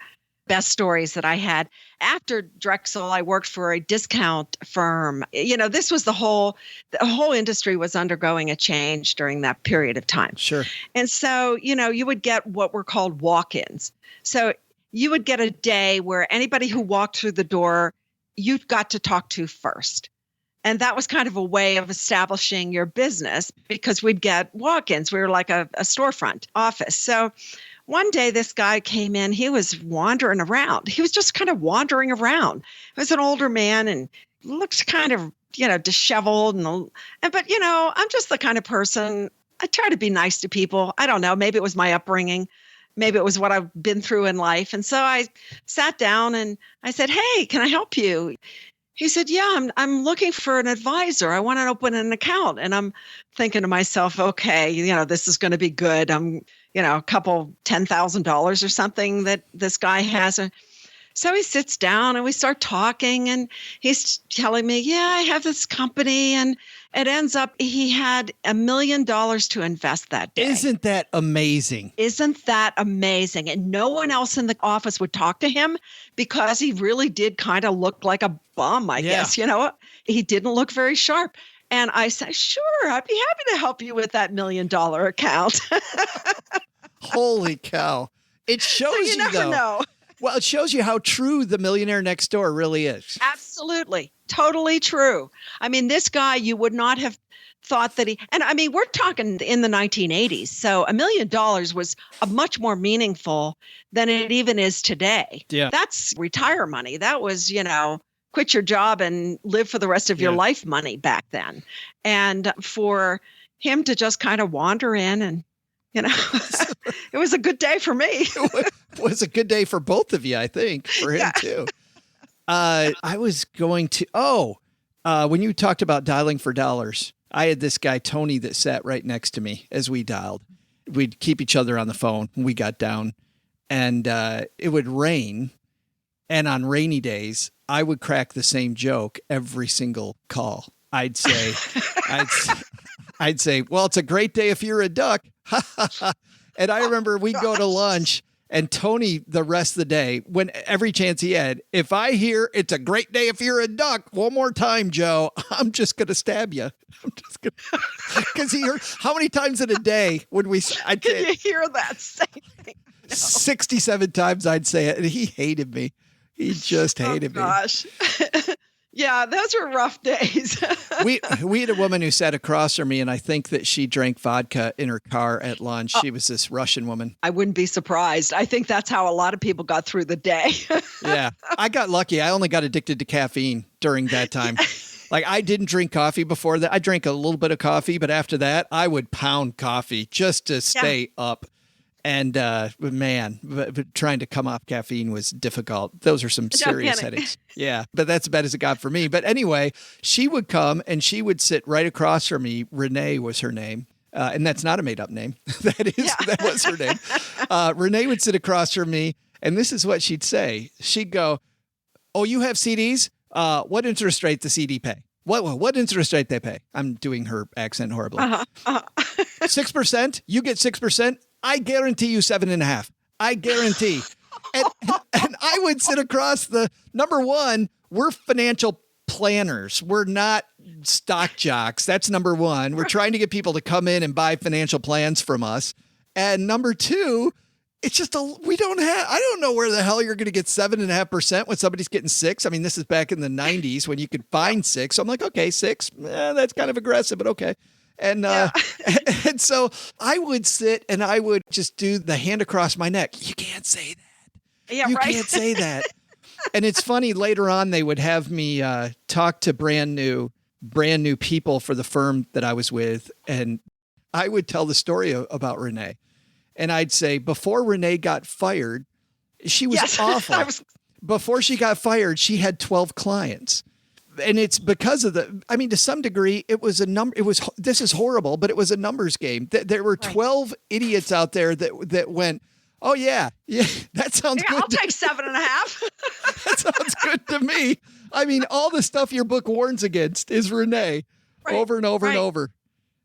best stories that I had after Drexel, I worked for a discount firm. This was the whole industry was undergoing a change during that period of time. Sure. And so, you would get what were called walk-ins. So you would get a day where anybody who walked through the door, you got to talk to first. And that was kind of a way of establishing your business because we'd get walk-ins. We were like a storefront office. So one day this guy came in, he was wandering around. He was just kind of wandering around. He was an older man and looked kind of, disheveled. But I'm just the kind of person, I try to be nice to people. I don't know, maybe it was my upbringing. Maybe it was what I've been through in life. And so I sat down and I said, hey, can I help you? He said, yeah, I'm looking for an advisor. I want to open an account. And I'm thinking to myself, okay, this is going to be good. I'm, a couple $10,000 or something that this guy has. So he sits down and we start talking and he's telling me, yeah, I have this company. And it ends up he had $1 million to invest that day. Isn't that amazing? Isn't that amazing? And no one else in the office would talk to him because he really did kind of look like a bum, I guess. He didn't look very sharp. And I said, sure, I'd be happy to help you with that $1 million account. Holy cow. It shows so you never know. Well, it shows you how true the millionaire next door really is. Absolutely. Totally true. I mean, this guy, you would not have thought that we're talking in the 1980s. So $1 million was a much more meaningful than it even is today. Yeah. That's retire money. That was, quit your job and live for the rest of your life money back then. And for him to just kind of wander in and, it was a good day for me. It was a good day for both of you, I think, for him too. I was going to, when you talked about dialing for dollars, I had this guy, Tony, that sat right next to me as we dialed. We'd keep each other on the phone when we got down and it would rain. And on rainy days, I would crack the same joke every single call. I'd say, well, it's a great day if you're a duck. And I remember we'd go to lunch and Tony, the rest of the day, when every chance he had, if I hear it's a great day if you're a duck, one more time, Joe, I'm just going to stab you. I'm just going to, because he heard, how many times in a day would we, Can you hear that same thing? No. 67 times I'd say it. And he hated me. He just hated me. Gosh. Yeah, those were rough days. we had a woman who sat across from me, and I think that she drank vodka in her car at lunch. She was this Russian woman. I wouldn't be surprised. I think that's how a lot of people got through the day. Yeah, I got lucky. I only got addicted to caffeine during that time. Like, I didn't drink coffee before that. I drank a little bit of coffee, but after that, I would pound coffee just to stay up. And but trying to come off caffeine was difficult. Those are some serious headaches. Yeah, but that's about as it got for me. But anyway, she would come and she would sit right across from me. Renee was her name. And that's not a made up name. That was her name. Renee would sit across from me. And this is what she'd say. She'd go, oh, you have CDs? What interest rate the CD pay? What interest rate they pay? I'm doing her accent horribly. 6%? You get 6%? I guarantee you 7.5. I guarantee. And I would sit across the number one. We're financial planners. We're not stock jocks. That's number one. We're trying to get people to come in and buy financial plans from us. And number two, it's just I don't know where the hell you're going to get 7.5% when somebody's getting 6. I mean, this is back in the 90s when you could find 6. So I'm like, okay, 6. That's kind of aggressive, but okay. And and so I would sit and I would just do the hand across my neck. You can't say that. Yeah, you can't say that. And it's funny, later on, they would have me talk to brand new people for the firm that I was with. And I would tell the story about Renee. And I'd say, before Renee got fired, she was awful. Before she got fired, she had 12 clients. And it's because of to some degree, it was this is horrible, but it was a numbers game. There were 12 idiots out there that went, oh yeah, that sounds good. I'll take 7.5. That sounds good to me. I mean, all the stuff your book warns against is Renee over and over and over.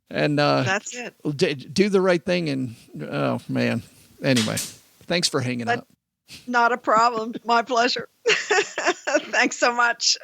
And that's it. Do the right thing. And oh man. Anyway, thanks for hanging out. Not a problem. My pleasure. Thanks so much.